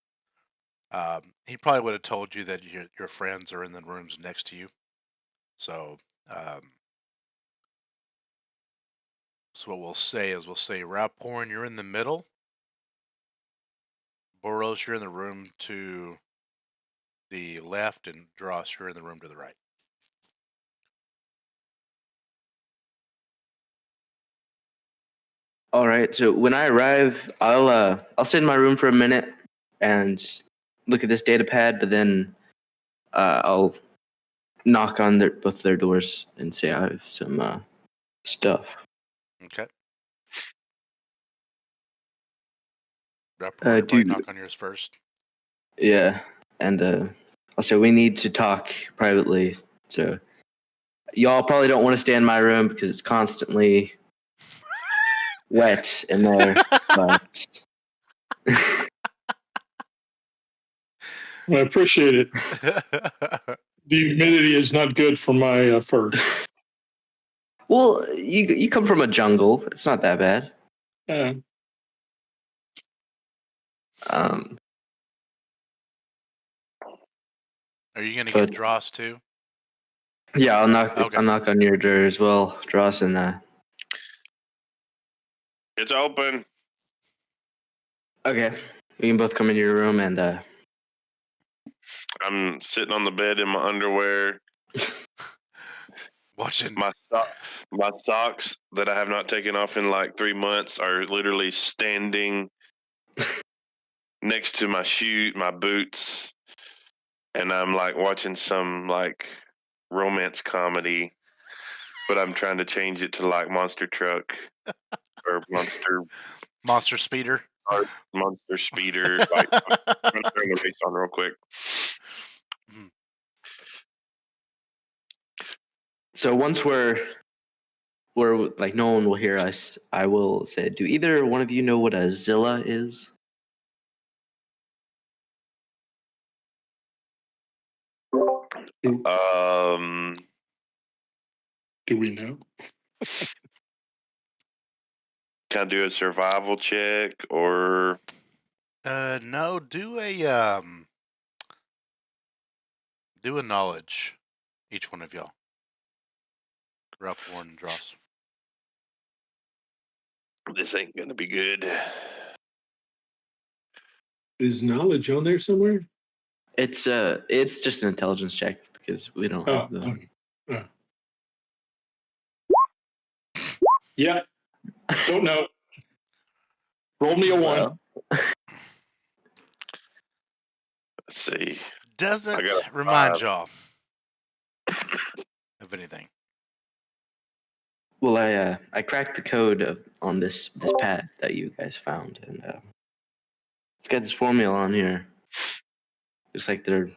He probably would have told you that your friends are in the rooms next to you. So, so what we'll say is Rapport, you're in the middle. Boros, you're in the room to the left, and Dross, you're in the room to the right. All right. So when I arrive, I'll sit in my room for a minute and look at this data pad, but then I'll knock on both their doors and say I have some stuff. Okay. I'll probably knock on yours first. Yeah, and I'll say we need to talk privately. So y'all probably don't want to stay in my room because it's constantly wet in there. But I appreciate it. The humidity is not good for my fur. Well, you come from a jungle. It's not that bad. Are you gonna get Dross too? Yeah, I'll knock. Okay. I'll knock on your door as well, Dross, and It's open. okay, we can both come into your room, and I'm sitting on the bed in my underwear. Watching my socks that I have not taken off in like 3 months are literally standing next to my boots, and I'm like watching some like romance comedy, but I'm trying to change it to like Monster Truck or Monster Speeder. Or Monster Speeder. Like, I'm gonna turn the race on real quick. So once we're like no one will hear us, I will say, do either one of you know what a Zilla is? Do we know? Can I do a survival check or? No. Do a knowledge, each one of y'all. Rapporn and Dross. This ain't gonna be good. Is knowledge on there somewhere? It's just an intelligence check because we don't have the. Okay. Yeah. Don't know. Roll me a 1. Let's see. Doesn't remind y'all of anything. Well, I cracked the code on this pad that you guys found, and it's got this formula on here. Looks like they're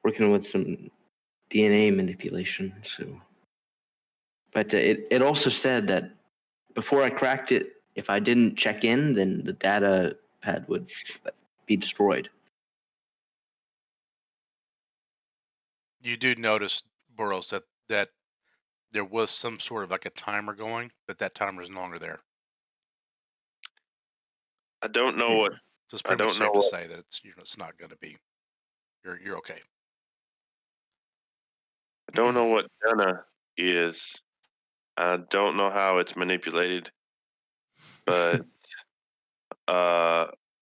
working with some DNA manipulation. So, but it also said that before I cracked it, if I didn't check in, then the data pad would be destroyed. You do notice, Boros, that there was some sort of like a timer going, but that timer is no longer there. I don't know what. So it's pretty much safe to say that it's not going to be. You're okay. I don't know what Dana is. I don't know how it's manipulated. But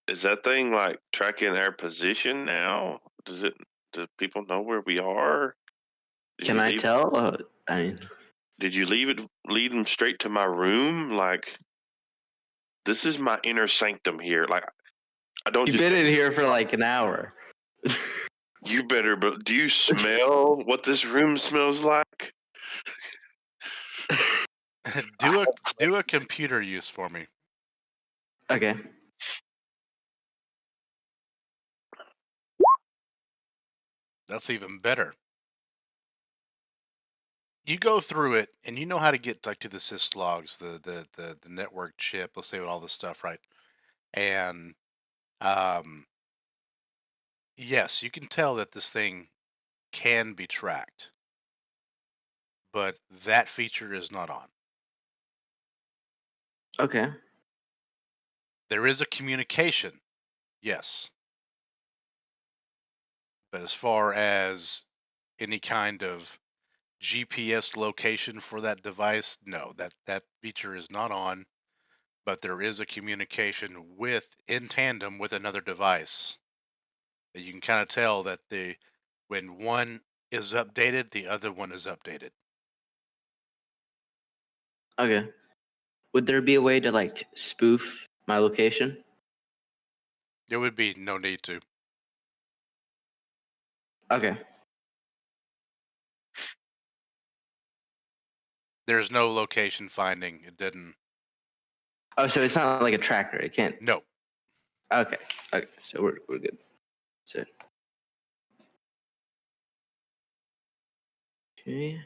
is that thing like tracking our position now? Do people know where we are? Can I tell? I mean, did you lead them straight to my room? Like, this is my inner sanctum here. Like, I don't. You've been in here for like an hour. You better, but do you smell what this room smells like? do a computer use for me. Okay. That's even better. You go through it, and you know how to get like to the sys logs, the network chip. Let's say with all this stuff, right? And yes, you can tell that this thing can be tracked, but that feature is not on. Okay. There is a communication, yes. But as far as any kind of GPS location for that device, no, that feature is not on. but there is a communication in tandem with another device. That you can kind of tell that when one is updated, the other one is updated. Okay. Would there be a way to like spoof my location? There would be no need to. Okay. There's no location finding. It didn't. Oh, so it's not like a tracker. It can't. No. Okay. Okay. So we're good. So. Okay.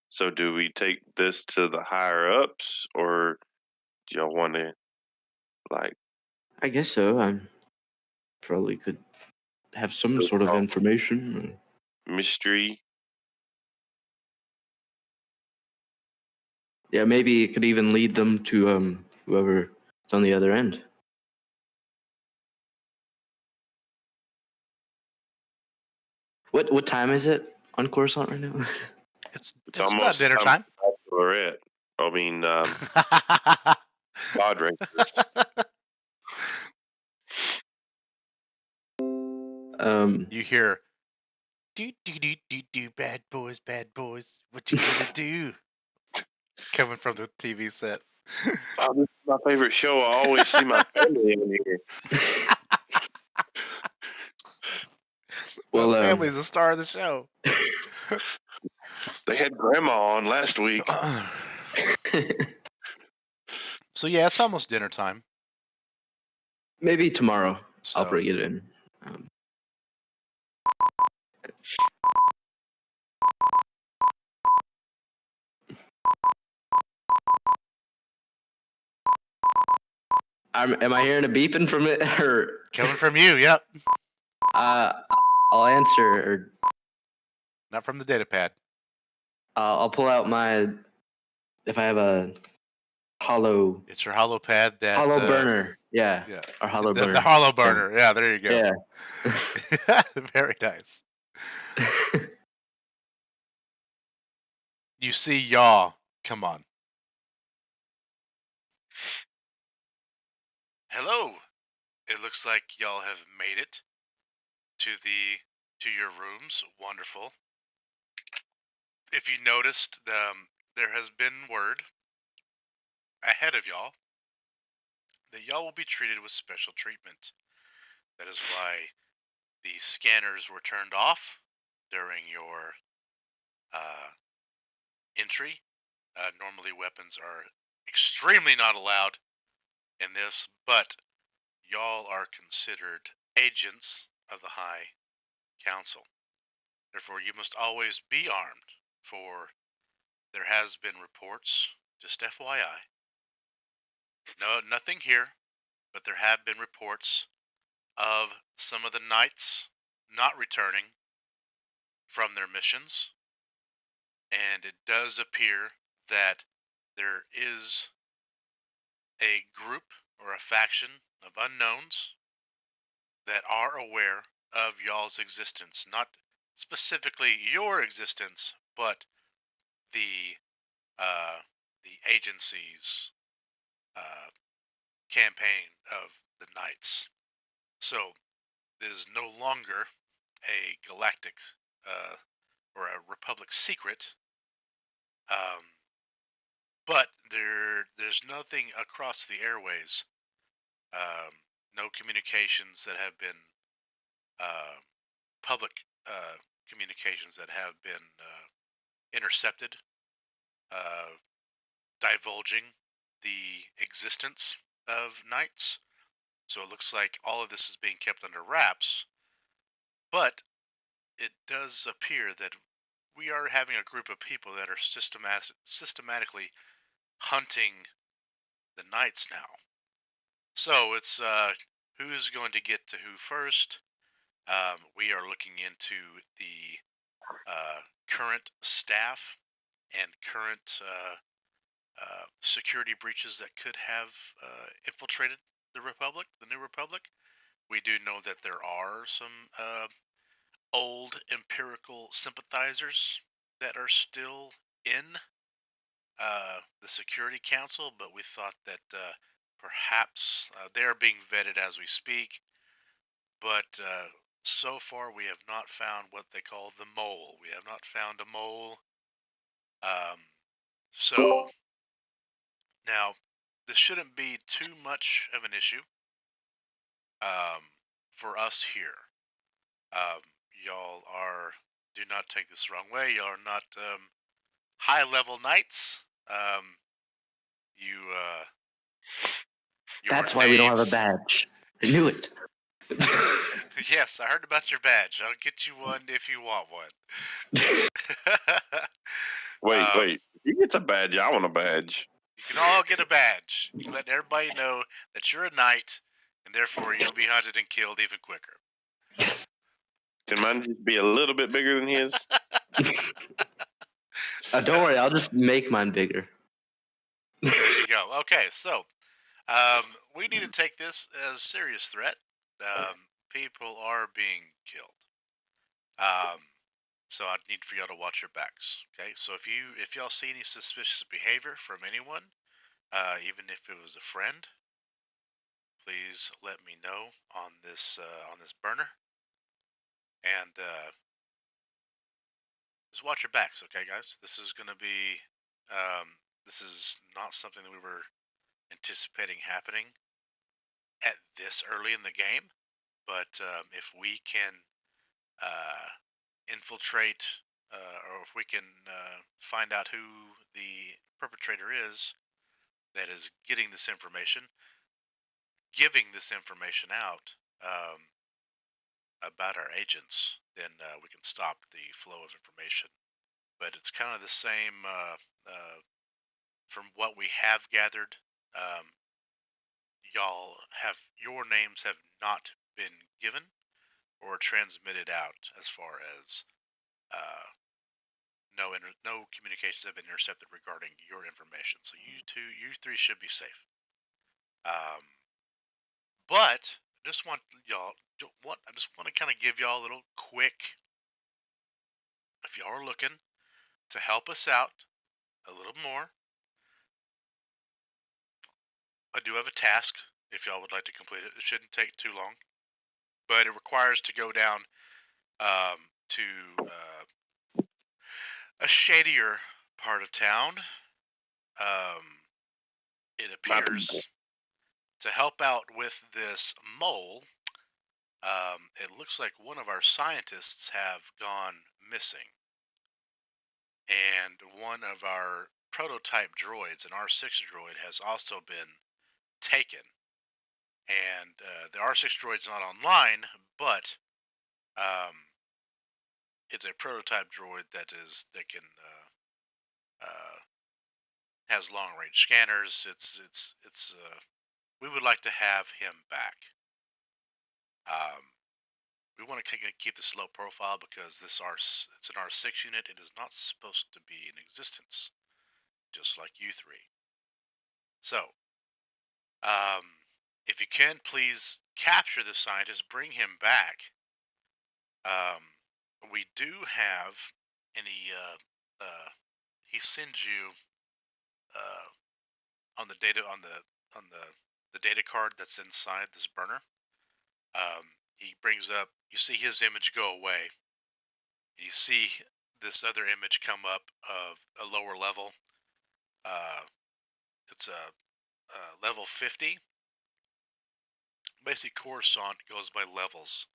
So do we take this to the higher ups, or do y'all want to like? I guess so. I'm probably could have some sort of information. Mystery. Yeah, maybe it could even lead them to whoever's on the other end. What time is it on Coruscant right now? It's almost about dinner time. Bachelorette. I mean, pod racers. You hear, do, bad boys, what you gonna do? Coming from the TV set. Oh, this is my favorite show. I always see my family in here. Well, family's the star of the show. They had Grandma on last week. So yeah, it's almost dinner time. Maybe tomorrow So, I'll bring it in. Am I hearing a beeping from it? Or coming from you, yep. I'll answer. Or not from the data pad. I'll pull out my, if I have a hollow. It's your hollow pad that hollow burner. Yeah. Our hollow burner. The hollow burner. Yeah, there you go. Yeah. Very nice. You see y'all. Come on. Hello. It looks like y'all have made it to your rooms. Wonderful. If you noticed, there has been word ahead of y'all that y'all will be treated with special treatment. That is why the scanners were turned off during your entry. Normally weapons are extremely not allowed in this, but y'all are considered agents of the High Council. Therefore, you must always be armed, for there has been reports, just FYI. No, nothing here, but there have been reports of some of the knights not returning from their missions, and it does appear that there is a group or a faction of unknowns that are aware of y'all's existence. Not specifically your existence, but the agency's campaign of the Knights. So this is no longer a galactic or a Republic secret. But there's nothing across the airways. No communications that have been public communications that have been intercepted, divulging the existence of knights. So it looks like all of this is being kept under wraps. But it does appear that we are having a group of people that are systematically hunting the knights now. So it's who's going to get to who first. We are looking into the current staff and current security breaches that could have infiltrated the Republic, the New Republic. We do know that there are some old empirical sympathizers that are still in the Security Council, but we thought that perhaps they're being vetted as we speak, but so far we have not found what they call the mole. We have not found a mole. Um, so now this shouldn't be too much of an issue um, for us here. Um, y'all are, do not take this the wrong way. Y'all are not high level knights. You, your That's why we don't have a names. badge. I knew it. Yes, I heard about your badge. I'll get you one if you want one. Wait. You get a badge. I want a badge. You can all get a badge. You let everybody know that you're a knight, and therefore you'll be hunted and killed even quicker. Yes. Can mine just be a little bit bigger than his? Don't worry, I'll just make mine bigger. There you go. Okay, so we need to take this as a serious threat. People are being killed. So I need for y'all to watch your backs. Okay, so if y'all see any suspicious behavior from anyone, even if it was a friend, please let me know on this burner, and just watch your backs. Okay, guys, this is gonna be this is not something that we were anticipating happening at this early in the game, but if we can infiltrate, or if we can find out who the perpetrator is that is getting this information, giving this information out about our agents, then we can stop the flow of information. But it's kind of the same from what we have gathered. Um, y'all have, your names have not been given or transmitted out as far as uh, no communications have been intercepted regarding your information. So you three should be safe. But I just want to kind of give y'all a little quick. If y'all are looking to help us out a little more, I do have a task. If y'all would like to complete it, it shouldn't take too long, but it requires to go down to a shadier part of town. Um, it appears to help out with this mole. It looks like one of our scientists have gone missing, and one of our prototype droids, an R6 droid, has also been taken. And the R6 droid's not online, but um, it's a prototype droid that can has long range scanners. It's we would like to have him back. Um, we want to keep this low profile because it's an R6 unit. It is not supposed to be in existence, just like you three. So, um, if you can, please capture the scientist, bring him back. We do have, and he sends you on the data on the data card that's inside this burner. He brings up, you see his image go away. You see this other image come up of a lower level. It's a level 50. Basically, Coruscant goes by levels,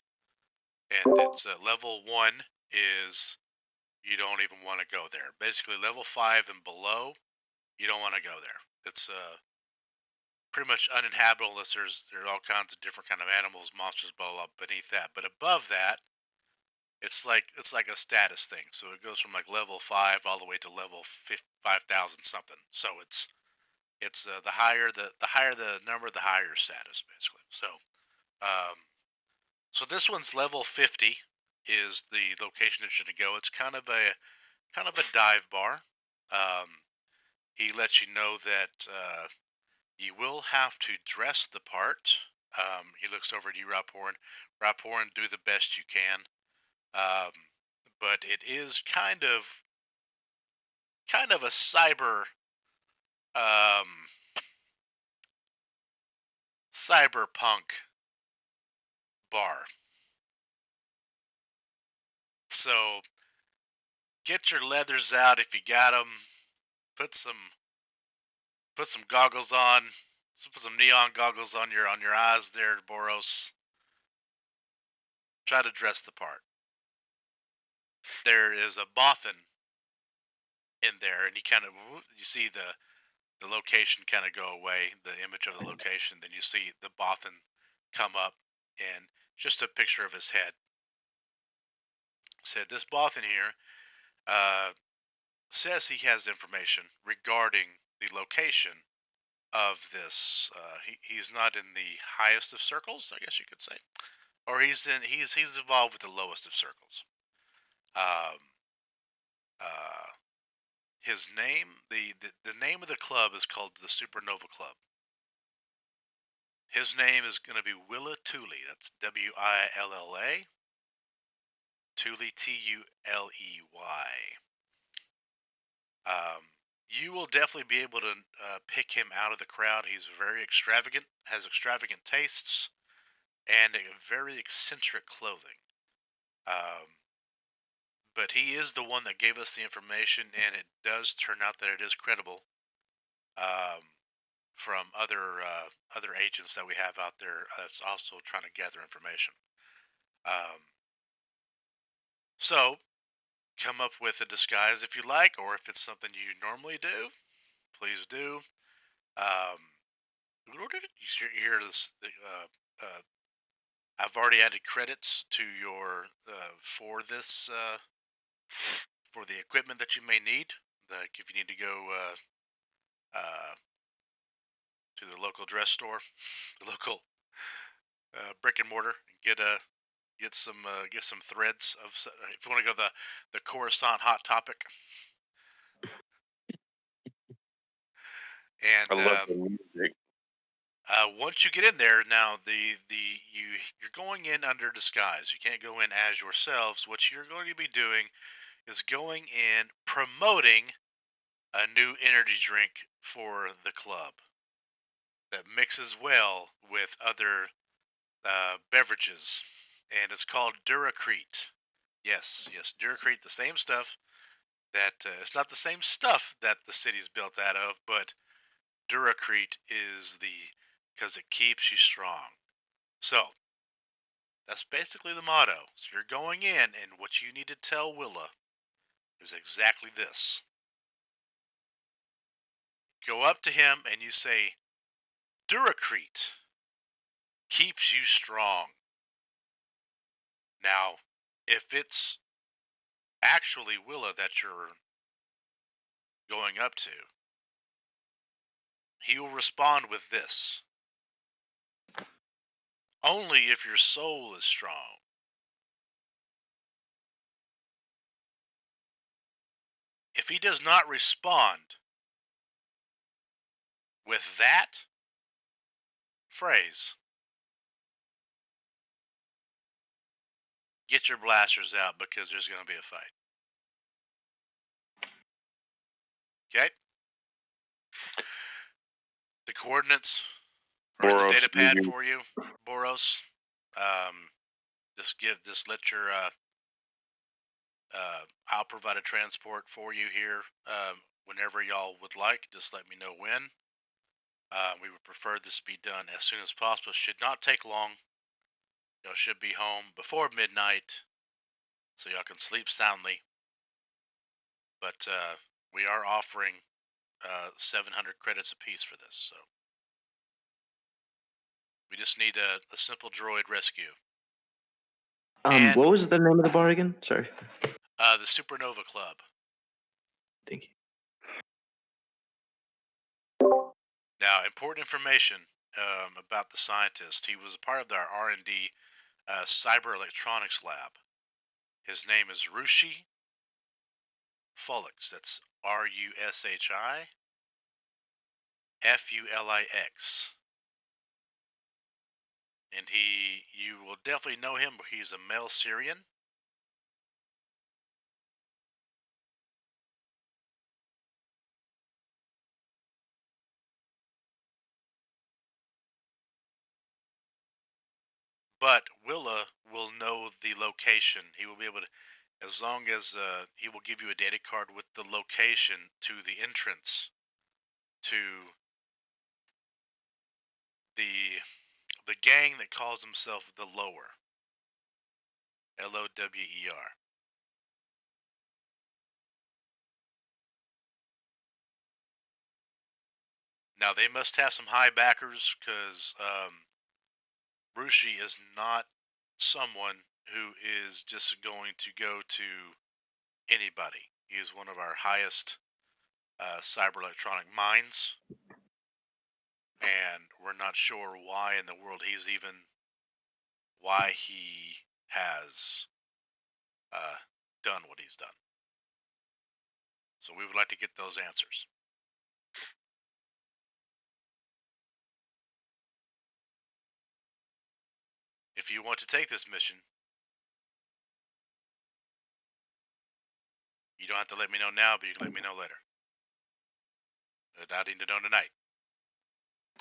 and it's level 1 is you don't even want to go there. Basically, level 5 and below, you don't want to go there. It's pretty much uninhabitable unless there's all kinds of different kind of animals, monsters, blah blah beneath that. But above that, it's like a status thing. So it goes from like level 5 all the way to level 5,000 something. So it's the higher the number, the higher your status basically. So um, so this one's level 50 is the location it should go. It's kind of a dive bar. Um, he lets you know that you will have to dress the part. He looks over at you, Raporn. Raporn, do the best you can. Um, but it is kind of a cyber um, cyberpunk bar. So get your leathers out if you got them. Put some goggles on. Put some neon goggles on your eyes there, Boros. Try to dress the part. There is a Bothan in there, and you see the location kind of go away, the image of the location. Then you see the Bothan come up, and just a picture of his head. Said this Bothan here says he has information regarding the location of this. He's not in the highest of circles, I guess you could say, or he's involved with the lowest of circles. Um, uh, his name, the name of the club is called the Supernova Club. His name is going to be Willa Tuley. That's Willa. Tuley, Tuley. You will definitely be able to pick him out of the crowd. He's very extravagant, has extravagant tastes, and a very eccentric clothing. But he is the one that gave us the information, and it does turn out that it is credible. From other agents that we have out there that's also trying to gather information. So come up with a disguise if you like, or if it's something you normally do, please do. You hear this? I've already added credits to your for this for the equipment that you may need. Like if you need to go to the local dress store, the local brick and mortar, and get some threads of. If you want to go the Coruscant Hot Topic, and I love the music. once you get in there, now you're going in under disguise. You can't go in as yourselves. What you're going to be doing is going in promoting a new energy drink for the club that mixes well with other beverages, and it's called Duracrete. Yes, Duracrete, the same stuff that it's not the same stuff that the city's built out of, but Duracrete is because it keeps you strong. So that's basically the motto. So you're going in, and what you need to tell Willa is exactly this. Go up to him and you say, Duracrete keeps you strong. Now, if it's actually Willa that you're going up to, he will respond with this. Only if your soul is strong. If he does not respond with that phrase, get your blasters out because there's going to be a fight. Okay? The coordinates are in the Boros, data pad for you, Boros. Just let your I'll provide a transport for you here whenever y'all would like. Just let me know when. We would prefer this be done as soon as possible. Should not take long. Y'all should be home before midnight, so y'all can sleep soundly. But we are offering 700 credits apiece for this, so we just need a simple droid rescue. What was the name of the bar again? Sorry. The Supernova Club. Thank you. Now, important information about the scientist. He was a part of our R&D cyber electronics lab. His name is Rushi Fulix. That's RUSHIFULIX. And you will definitely know him. He's a male Syrian. but Willa will know the location. He will be able to, as long as he will give you a data card with the location to the entrance to the gang that calls himself the Lower, Lower. Now they must have some high backers because Brucey is not someone who is just going to go to anybody. He is one of our highest cyber electronic minds, and we're not sure why in the world why he has done what he's done. So we would like to get those answers. If you want to take this mission, you don't have to let me know now, but you can let me know later. I need to know tonight.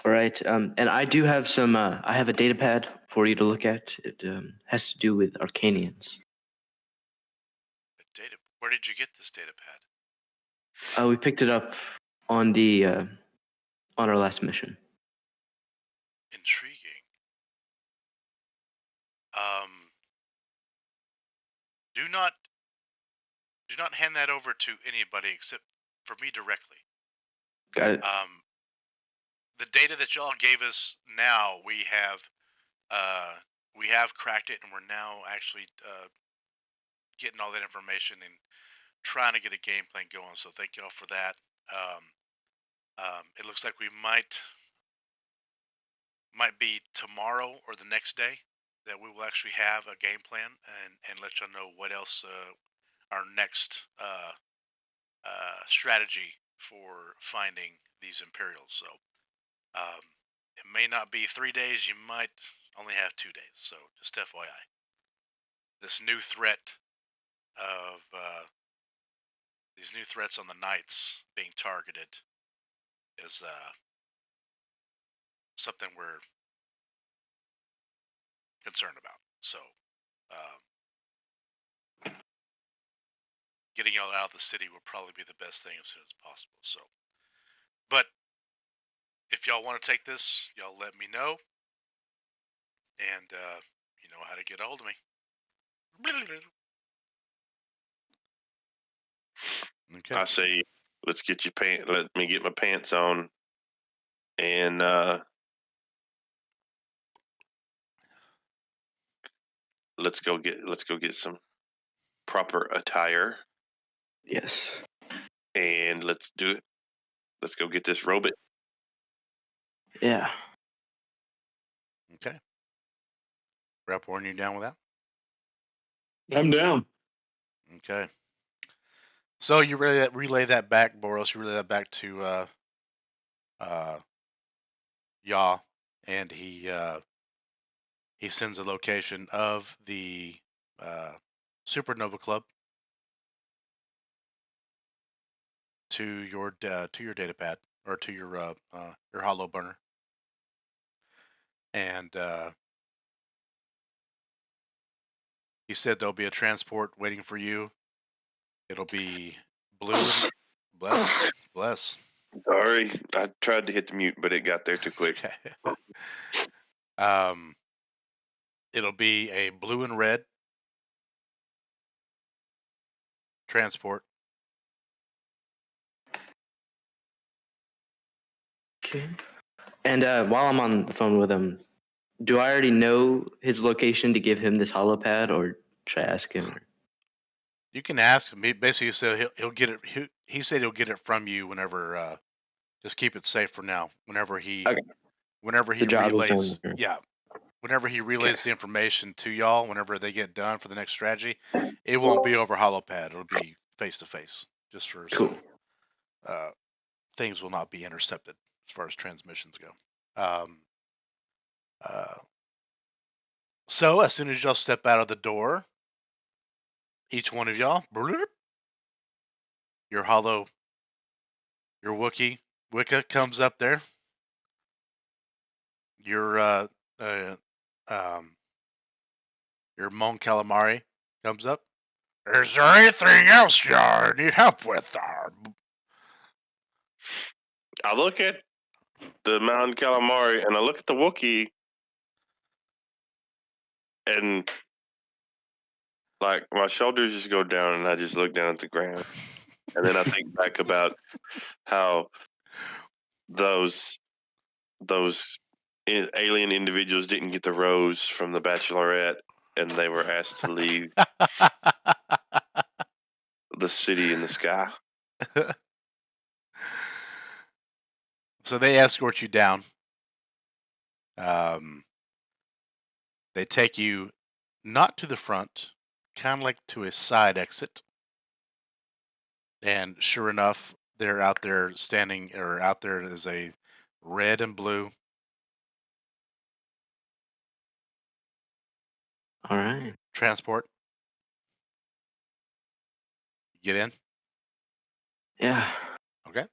All right. And I do have some. I have a data pad for you to look at. It has to do with Arcanians. Data. Where did you get this data pad? We picked it up on the on our last mission. Intriguing. Do not hand that over to anybody except for me directly. Got it. The data that y'all gave us now, we have cracked it, and we're now actually getting all that information and trying to get a game plan going. So thank y'all for that. It looks like we might be tomorrow or the next day that we will actually have a game plan and let y'all know what else our next strategy for finding these Imperials. So it may not be 3 days. You might only have 2 days. So just FYI, this new threat of these new threats on the Knights being targeted is something we're concerned about. So getting y'all out of the city would probably be the best thing as soon as possible. So, but if y'all want to take this, y'all let me know, and you know how to get a hold of me. Okay. I say, let's get your pants. Let me get my pants on, and let's go get some proper attire. Yes. And let's do it. Let's go get this robot. Yeah. Okay. Rep Warren, you down with that? I'm down. Okay. So you relay that back, Boros. You relay that back to Yaw, and he sends a location of the Supernova Club to your data pad or to your hollow burner, and he said there'll be a transport waiting for you. It'll be blue. Bless. Sorry, I tried to hit the mute, but it got there too quick. Okay. It'll be a blue and red transport. Okay. And while I'm on the phone with him, do I already know his location to give him this holopad, or should I ask him? You can ask him. Basically, he said he'll get it. He said he'll get it from you whenever. Just keep it safe for now. Whenever he relays, whenever he relays the information to y'all, whenever they get done for the next strategy, it won't be over holopad. It'll be face to face, just for cool. So things will not be intercepted as far as transmissions go. So as soon as y'all step out of the door, each one of y'all, your Wookiee Wicca comes up there. Your your Mon Calamari comes up. Is there anything else you need help with? I look at the mountain calamari and I look at the Wookiee, and like my shoulders just go down, and I just look down at the ground, and then I think back about how those alien individuals didn't get the rose from the Bachelorette, and they were asked to leave the city in the sky. So they escort you down. They take you not to the front, kind of like to a side exit. And sure enough, they're out there standing, or out there is a red and blue. All right. Transport. Get in. Yeah. Okay.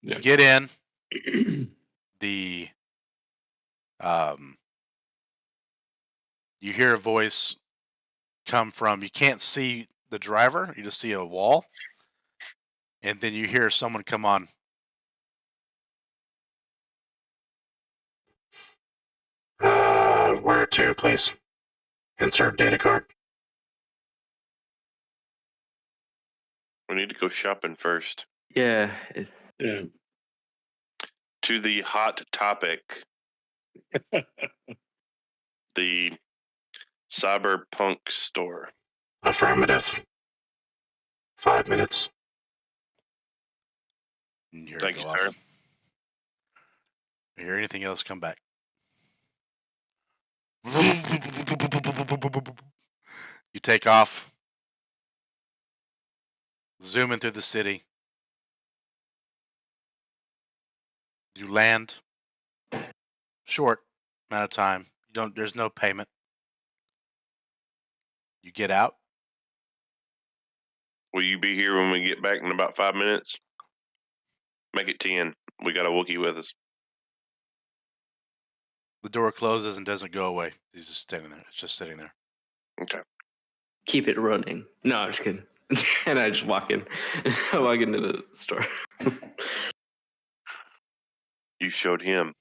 Yeah. Get in. The you hear a voice come from, you can't see the driver, you just see a wall, and then you hear someone come on. Where to, please? Insert data card. We need to go shopping first. Yeah. Yeah. To the hot topic, the cyberpunk store. Affirmative. 5 minutes. And you hear it Thank you, go sir. off. You hear anything else come back? You take off, zooming through the city. You land. Short amount of time. There's no payment. You get out. Will you be here when we get back in about 5 minutes? Make it 10. We got a Wookiee with us. The door closes and doesn't go away. He's just standing there. It's just sitting there. Okay. Keep it running. No, I'm just kidding. And I just walk in. I walk into the store. You showed him.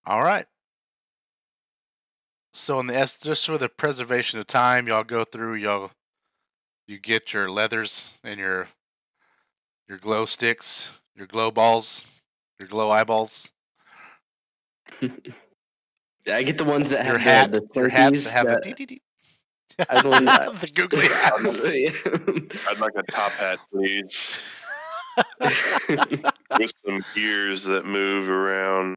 All right. So just for the preservation of time, y'all go through. You get your leathers and your glow sticks, your glow balls, your glow eyeballs. I get the ones that Your have hat, the your hats that have that, the dee. I don't The googly hats. I'd like a top hat, please. With some ears that move around.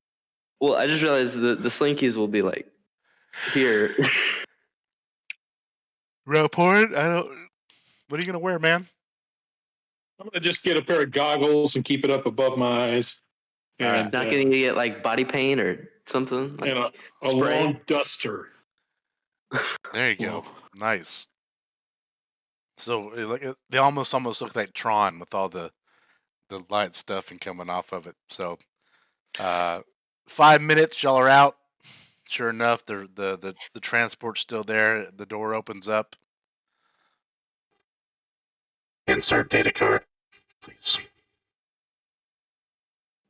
Well, I just realized the slinkies will be like here. Report. What are you gonna wear, man? I'm gonna just get a pair of goggles and keep it up above my eyes. And Not getting to get like body paint or something. Like and a spray. long duster. There you go. Nice. So they almost look like Tron with all the light stuff and coming off of it. So 5 minutes, y'all are out. Sure enough, the transport's still there. The door opens up. Insert data card, please.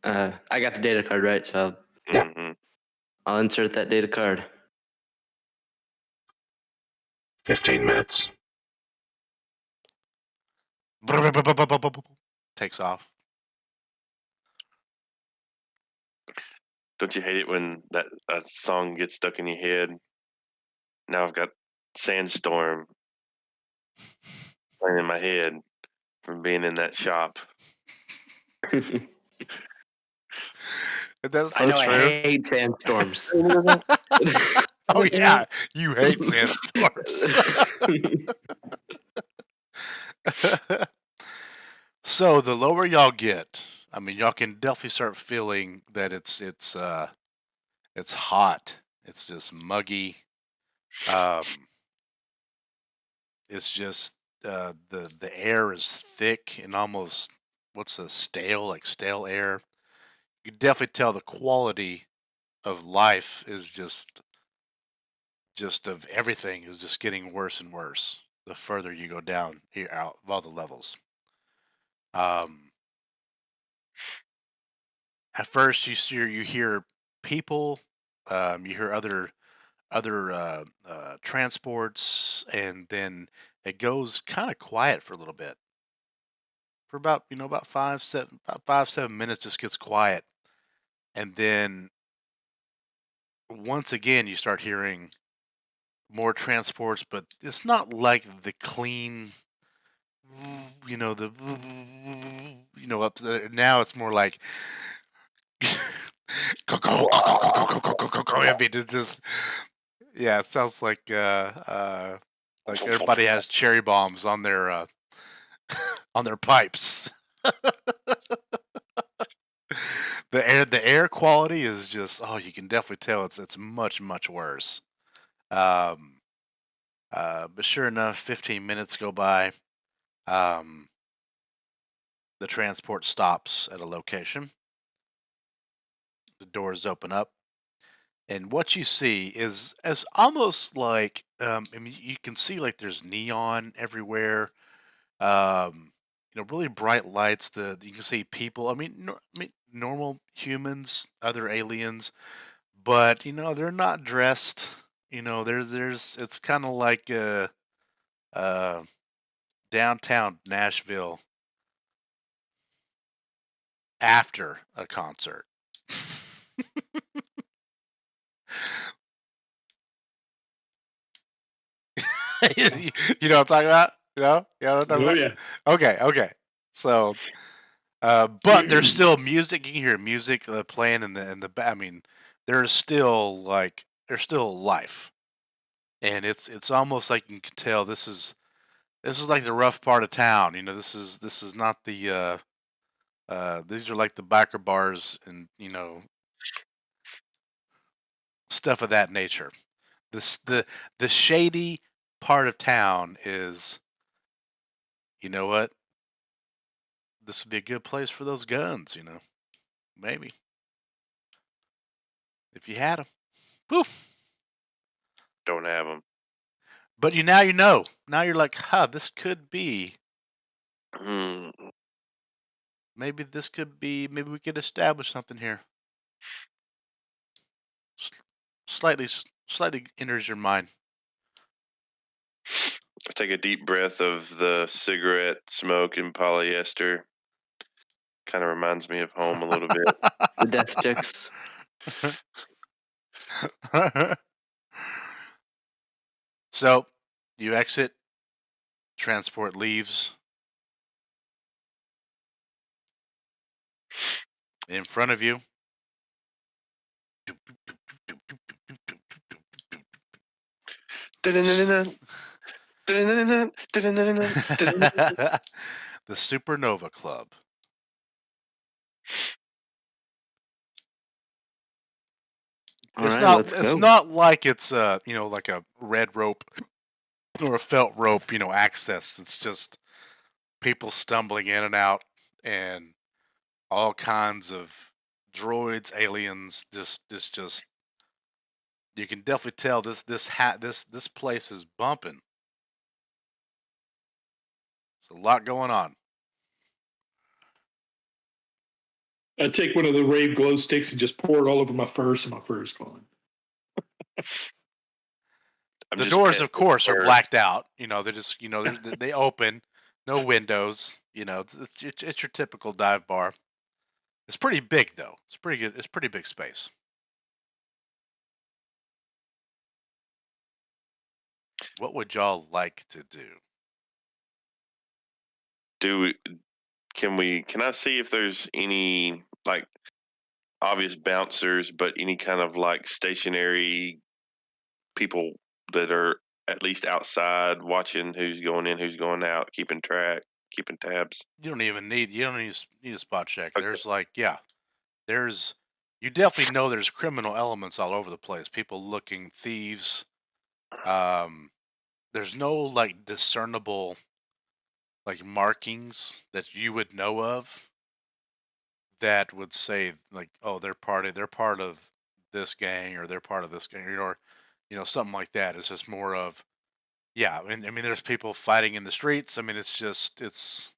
I got the data card, right? So Yeah. Mm-hmm. I'll insert that data card. 15 minutes. Takes off. Don't you hate it when that song gets stuck in your head? Now I've got Sandstorm playing in my head from being in that shop. That's so I know true. I hate sandstorms. Oh yeah, you hate sandstorms. So the lower y'all get, I mean, y'all can definitely start feeling that it's hot. It's just muggy. It's just the air is thick and almost stale air. You can definitely tell the quality of life is just just of everything is just getting worse and worse the further you go down here out of all the levels. At first you hear people, you hear other transports, and then it goes kind of quiet for a little bit. For about about 5-7 minutes, just gets quiet, and then once again you start hearing more transports, but it's not like the clean, the up there. Now it's more like I mean, it's just yeah, it sounds like everybody has cherry bombs on their on their pipes. The air quality is just you can definitely tell it's much worse. But sure enough, 15 minutes go by. The transport stops at a location. The doors open up, and what you see is as almost like I mean, you can see like there's neon everywhere. Really bright lights. You can see people. I mean, normal humans, other aliens, but they're not dressed. There's it's kind of like uh, downtown Nashville after a concert. You know what I'm talking about? You know what I'm talking about? Yeah. Okay. So, but there's still music. You can hear music playing in the. I mean, there's still life, and it's almost like you can tell this is like the rough part of town. This is not the these are like the biker bars and stuff of that nature. The shady part of town is, you know what? This would be a good place for those guns. Maybe if you had them. Poof. Don't have them. But now you know. Now you're like, this could be. Maybe this could be. Maybe we could establish something here. Slightly enters your mind. I take a deep breath of the cigarette smoke and polyester. Kind of reminds me of home a little bit. The death sticks. So, you exit. Transport leaves. In front of you. The Supernova Club. It's not like it's like a red rope or a felt rope, access. It's just people stumbling in and out and all kinds of droids, aliens, just you can definitely tell this place is bumping. There's a lot going on. I take one of the rave glow sticks and just pour it all over my fur, so my fur is glowing. The doors, of course, are blacked out. They're just they open, no windows. It's your typical dive bar. It's pretty big though. It's pretty good. It's pretty big space. What would y'all like to do? Can I see if there's any like obvious bouncers, but any kind of like stationary people that are at least outside watching who's going in, who's going out, keeping tabs? You don't need a spot check. Okay. You definitely know there's criminal elements all over the place. People looking, thieves. There's no like discernible like markings that you would know of that would say like, oh, they're part of this gang or they're part of this gang. something like that. It's just more of, yeah. I mean, there's people fighting in the streets. I mean, it's just, This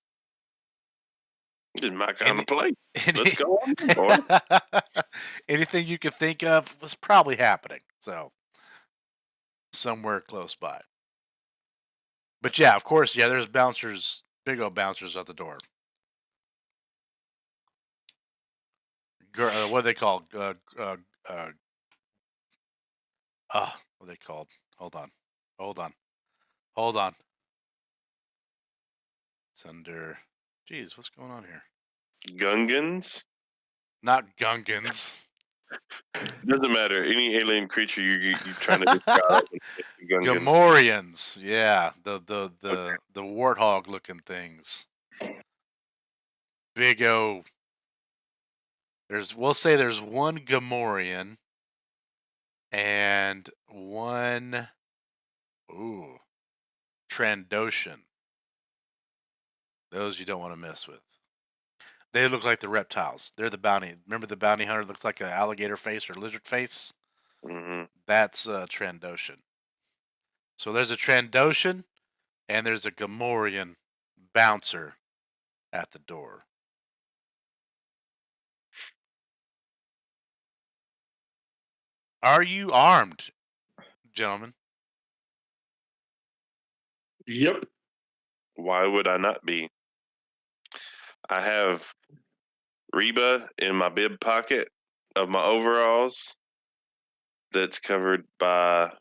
is my kind Any- of place. any- Let's go on, boy. anything you could think of was probably happening. So somewhere close by. But yeah, of course, yeah. There's bouncers, big old bouncers at the door. What are they called? What are they called? Hold on. It's under. Geez, what's going on here? Gungans? Not Gungans. Doesn't matter. Any alien creature you're trying to describe. Gungans. Gamorreans. Yeah, the warthog looking things. Big O. We'll say there's one Gamorrean and one Trandoshan. Those you don't want to mess with. They look like the reptiles. They're the bounty. Remember the bounty hunter looks like an alligator face or lizard face? Mm-hmm. That's Trandoshan. So there's a Trandoshan and there's a Gamorrean bouncer at the door. Are you armed, gentlemen? Yep. Why would I not be? I have Reba in my bib pocket of my overalls that's covered by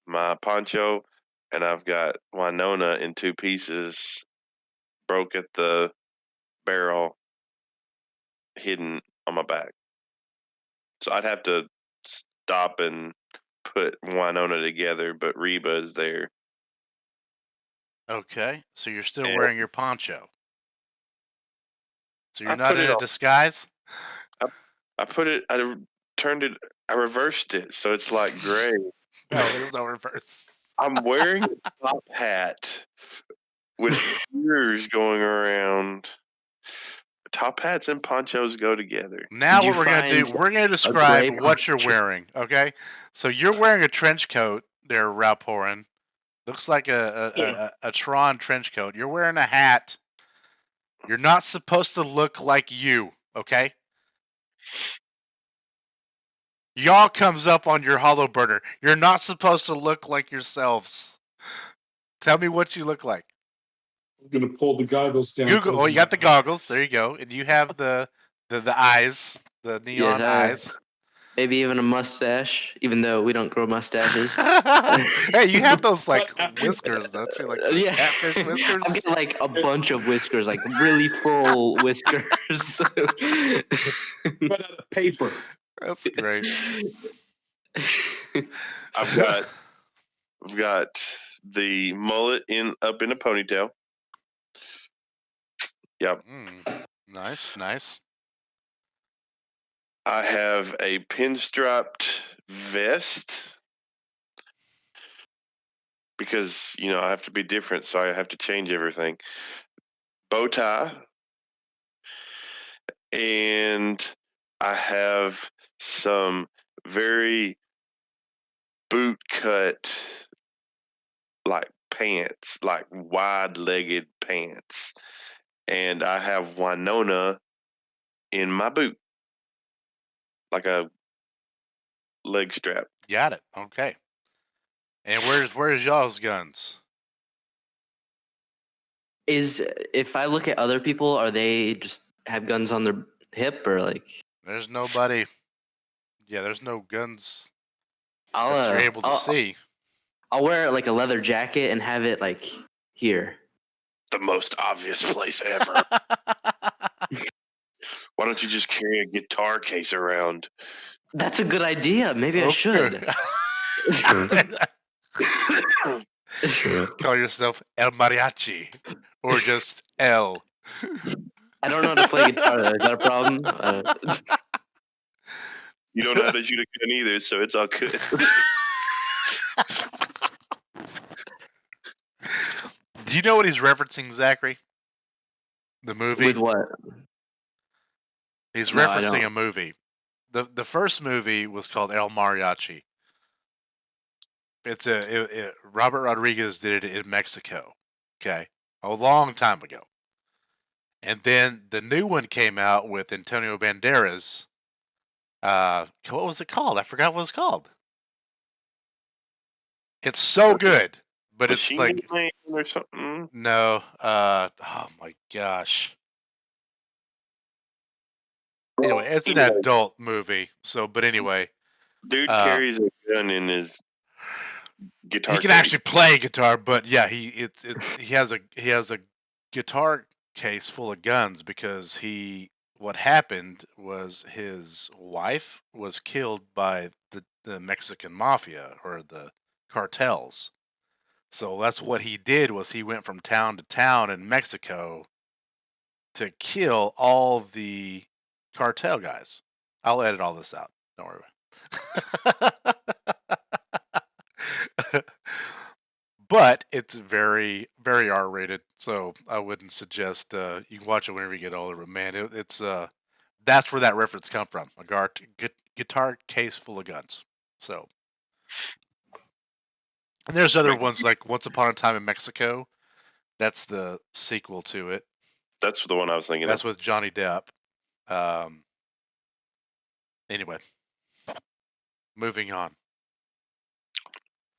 my poncho, and I've got Winona in 2 pieces, broke at the barrel, hidden on my back. So I'd have to stop and put Winona together, but Reba is there. Okay, so you're still And wearing your poncho. So you're I not put in it a on- disguise? I reversed it so it's like gray. No, there's no reverse. I'm wearing a top hat with ears going around. Top hats and ponchos go together. Now Did what you we're going to do, find we're going to gray describe what you're poncho? wearing, okay? So you're wearing a trench coat there, Ralporin. Looks like a Tron trench coat. You're wearing a hat. You're not supposed to look like you, okay? Y'all comes up on your hollow burner. You're not supposed to look like yourselves. Tell me what you look like. I'm gonna pull the goggles down. Google. Oh, you got the goggles. There you go. And you have the eyes, the neon eyes. Maybe even a mustache, even though we don't grow mustaches. Hey, you have those like whiskers, don't you? Like the Yeah. catfish whiskers. I've got like a bunch of whiskers, like really full whiskers. But out of paper. That's great. I've got the mullet up in a ponytail. Yep. Nice. I have a pinstriped vest because, I have to be different, so I have to change everything. Bow tie. And I have some very boot cut, like pants, like wide-legged pants. And I have Winona in my boot, like a leg strap. Got it. Okay. And where's y'all's guns? If I look at other people, are they just have guns on their hip or like? There's nobody. Yeah, there's no guns I'll that you're able to see. I'll wear like a leather jacket and have it like here. The most obvious place ever. Why don't you just carry a guitar case around? That's a good idea. Maybe I should. Call yourself El Mariachi or just El. I don't know how to play guitar though. Is that a problem? You don't know how to shoot a gun either, so it's all good. Do you know what he's referencing, Zachary? The movie? With what? He's No, I referencing don't. a movie. The first movie was called El Mariachi. Robert Rodriguez did it in Mexico. Okay, a long time ago. And then the new one came out with Antonio Banderas. What was it called? I forgot what it was called. It's so good, but it's Machine like Man or something. no. Oh my gosh. Anyway, it's an adult movie. So, but anyway, Dude carries a gun in his guitar. he can actually play guitar, but yeah, he has a guitar case full of guns because what happened was his wife was killed by the Mexican mafia or the cartels. So that's what he did was he went from town to town in Mexico to kill all the cartel guys. I'll edit all this out. Don't worry about it. But it's very, very R-rated, so I wouldn't suggest you can watch it whenever you get older. But man, it's that's where that reference come from. A guitar case full of guns. So, and there's other ones like Once Upon a Time in Mexico. That's the sequel to it. That's the one I was thinking. That's with Johnny Depp. Anyway, moving on.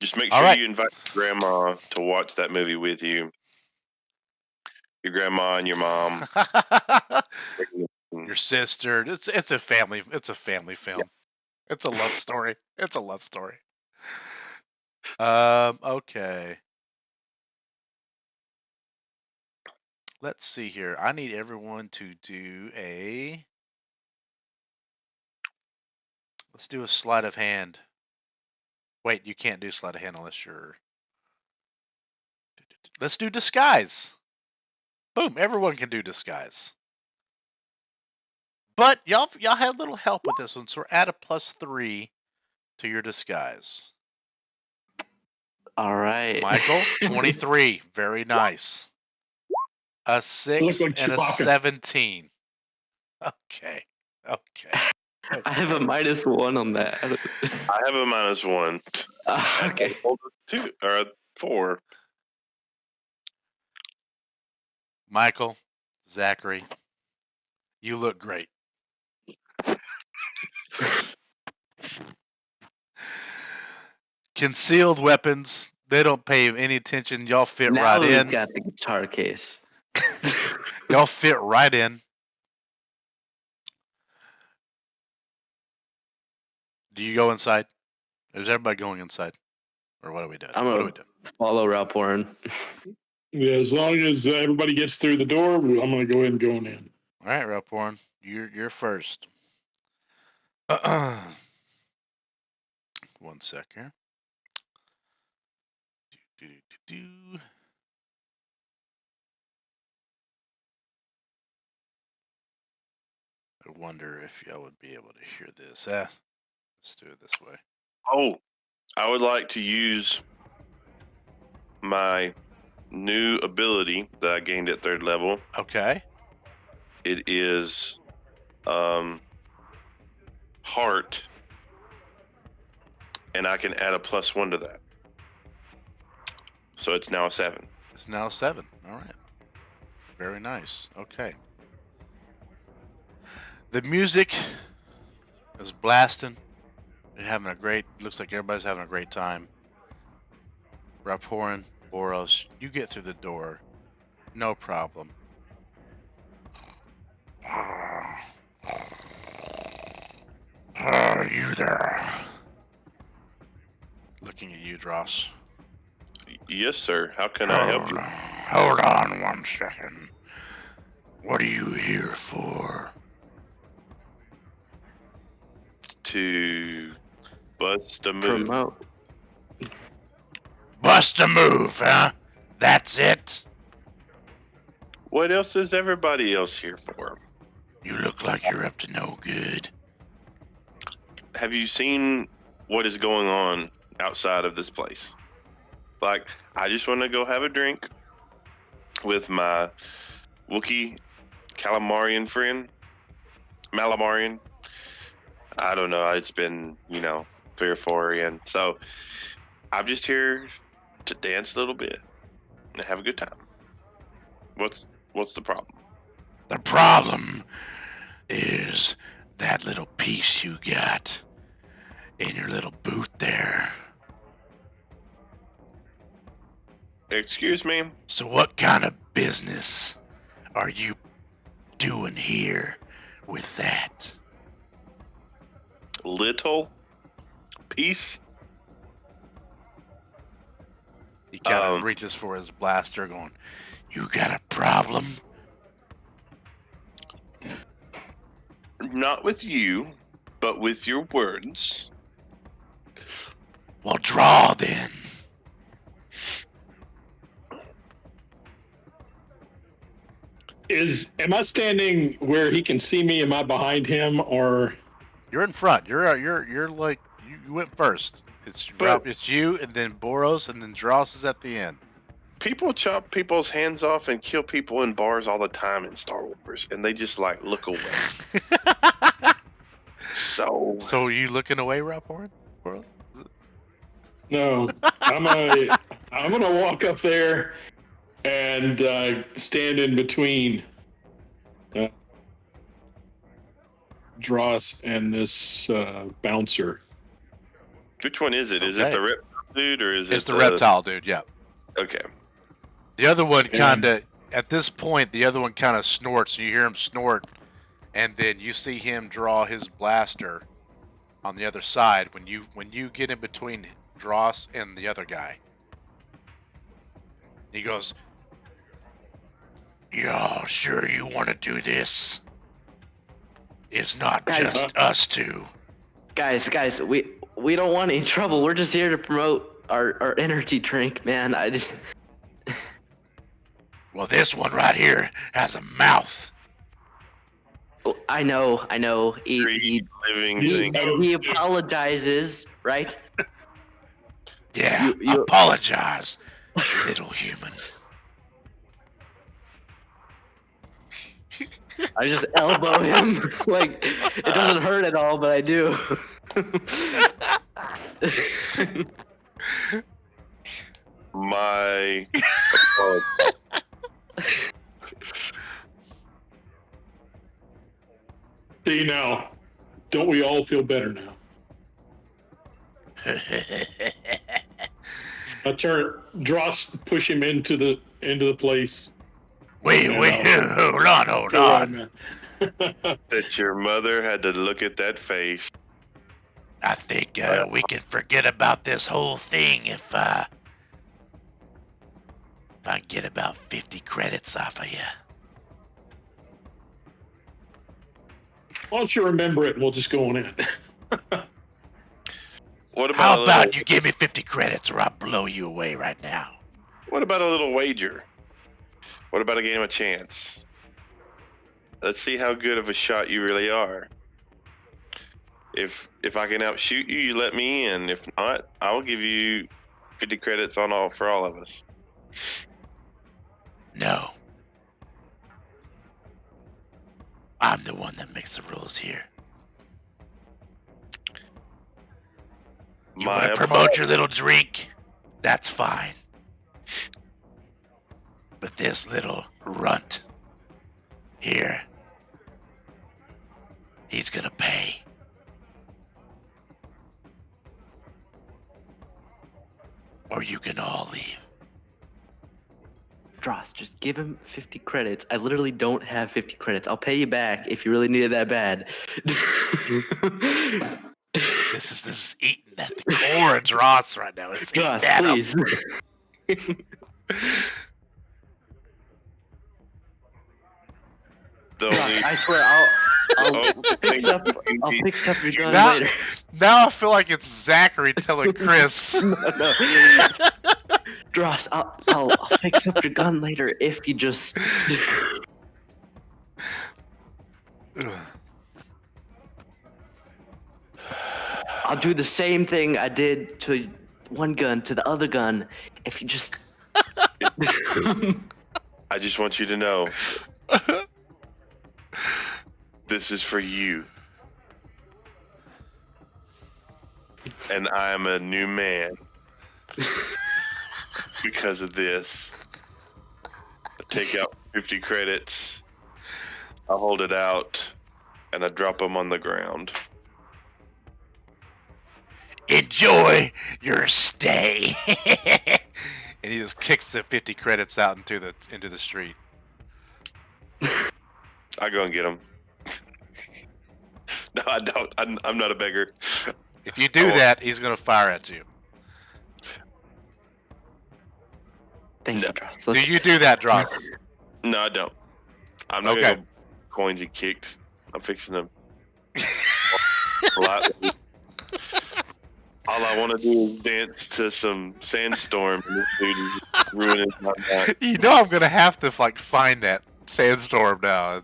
Just make sure you invite your grandma to watch that movie with you. Your grandma and your mom. Your sister. It's a family film. Yeah. It's a love story. It's a love story. Okay. Let's see here. I need everyone to do let's do a sleight of hand. Wait, you can't do sleight of hand unless you're... Let's do disguise. Boom, everyone can do disguise. But y'all had a little help with this one, so we're at a +3 to your disguise. All right. Michael, 23. Very nice. A 6 and a 17. Okay. I have a -1 on that. I have a -1. Okay. 2 or 4. Michael, Zachary, you look great. Concealed weapons, they don't pay any attention. Y'all fit right in. Got the guitar case. Y'all fit right in. Do you go inside? Is everybody going inside? Or what are we doing? I'm going to follow Ralph Warren. Yeah, as long as everybody gets through the door, I'm going to go ahead and go in. All right, Ralph Warren, you're first. 1 sec here. I wonder if y'all would be able to hear this. Let's do it this way. Oh, I would like to use my new ability that I gained at 3rd level. Okay. It is heart, and I can add a +1 to that. So it's now a 7. It's now 7. All right. Very nice. Okay. The music is blasting. They're having a great. Looks like everybody's having a great time. Raporin, Boros, you get through the door, no problem. Are you there? Looking at you, Dross. Yes, sir. How can I help you? Hold on 1 second. What are you here for? To bust a move. Promote. Bust a move, huh? That's it? What else is everybody else here for? You look like you're up to no good. Have you seen what is going on outside of this place? Like, I just want to go have a drink with my Wookiee Calamarian friend. Malamarian. I don't know. It's been, 3 or 4 in. So I'm just here to dance a little bit and have a good time. What's the problem? The problem is that little piece you got in your little boot there. Excuse me? So what kind of business are you doing here with that? Little piece? He kind of reaches for his blaster, going, You got a problem? Not with you, but with your words. Well, draw then. Am I standing where he can see me? Am I behind him, or You're in front. You're like you went first. It's you, and then Boros, and then Dross is at the end. People chop people's hands off and kill people in bars all the time in Star Wars, and they just like look away. So are you looking away, Boros? no? I'm gonna walk up there and stand in between Dross and this bouncer. which one is it? Is it the reptile dude or is it It's the reptile dude, yeah. Okay. The other one at this point, the other one kind of snorts. You hear him snort, and then you see him draw his blaster on the other side when you get in between Dross and the other guy. He goes, Y'all sure you want to do this? It's not just us two. Guys, we don't want any trouble. We're just here to promote our energy drink, man. Well, this one right here has a mouth. Oh, I know. He apologizes, right? Yeah, you apologize, little human. I just elbow him. Like, it doesn't hurt at all, but I do. My See now, don't we all feel better now? I Dross, push him into the place. Wait, hold on. that your mother had to look at that face. I think we can forget about this whole thing if I can get about 50 credits off of you. Why don't you remember it and we'll just go on in. How about you give me 50 credits or I'll blow you away right now? What about a little wager? What about a game of chance? Let's see how good of a shot you really are. If I can outshoot you, you let me in. If not, I'll give you 50 credits for all of us. No. I'm the one that makes the rules here. You want to promote your little drink? That's fine. But this little runt here, he's gonna pay. Or you can all leave. Dross, just give him 50 credits. I literally don't have 50 credits. I'll pay you back if you really need it that bad. This is eating at the core of Dross right now. It's Dross, please. I swear, I'll pick up your gun later. Now I feel like it's Zachary telling Chris. No. Dross, I'll fix up your gun later if you just. I'll do the same thing I did to one gun to the other gun if you just. I just want you to know. This is for you. And I am a new man. because of this. I take out 50 credits. I hold it out, and I drop them on the ground. Enjoy your stay. And he just kicks the 50 credits out into the street. I go and get them. No, I don't. I'm not a beggar. If you do that, he's going to fire at you. Thank No. you, Dross. Do you do that, Dross? No, I don't. I'm not Okay. gonna go coins he kicked. I'm fixing them. Politely. All I want to do is dance to some Sandstorm, and this dude is ruining my night. You know I'm going to have to find that Sandstorm now.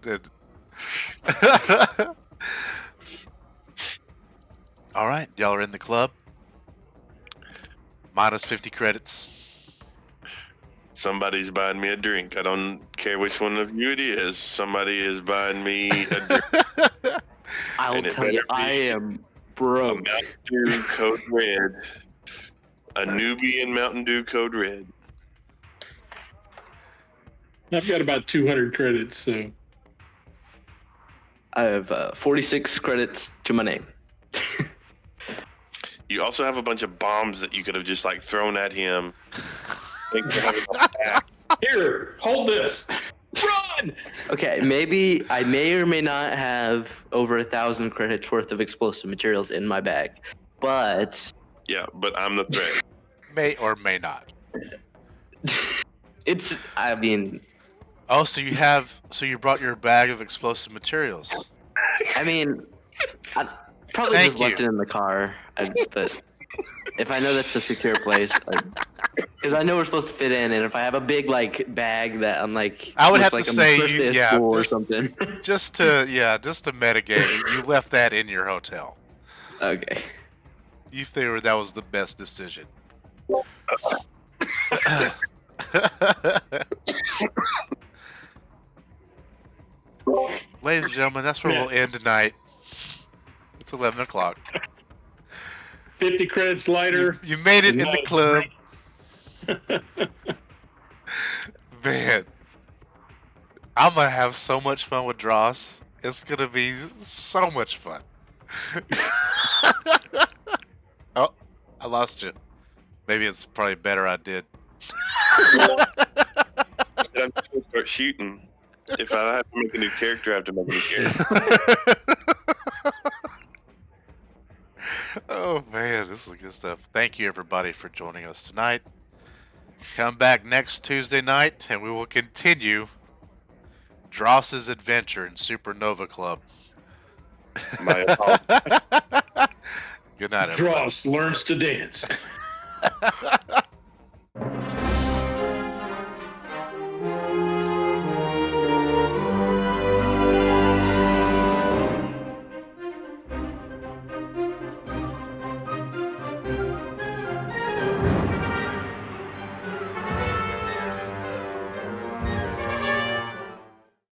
All right, y'all are in the club. Minus 50 credits. Somebody's buying me a drink. I don't care which one of you it is. Somebody is buying me a drink. I will And it tell you, better be I am A broke. Mountain Dew Code Red. A Nubian Mountain Dew Code Red. I've got about 200 credits, so I have 46 credits to my name. You also have a bunch of bombs that you could have just like thrown at him. Thanks for having my back. here, hold this. Run! Okay, maybe I may or may not have over 1,000 credits worth of explosive materials in my bag, but Yeah, but I'm the threat. May or may not. it's. I mean, Oh, so you brought your bag of explosive materials. I probably Thank just left you. it in the car. But if I know that's a secure place, because I know we're supposed to fit in, and if I have a big like bag that I'm like, I would looks have like to I'm say first you- day of yeah, school or just- something. Just to mitigate, you left that in your hotel. Okay. You figured that was the best decision. Ladies and gentlemen, that's where Yeah. we'll end tonight. It's 11 o'clock. 50 credits later. You made it in Not the a club. drink. Man, I'm going to have so much fun with Dross. It's going to be so much fun. Oh, I lost you. Maybe it's probably better I did. I'm just going to start shooting. If I have to make a new character, I have to make a new character. Oh man, this is good stuff. Thank you everybody for joining us tonight. Come back next Tuesday night and we will continue Dross's adventure in Supernova Club. My apologies. Good night, everybody. Dross learns to dance.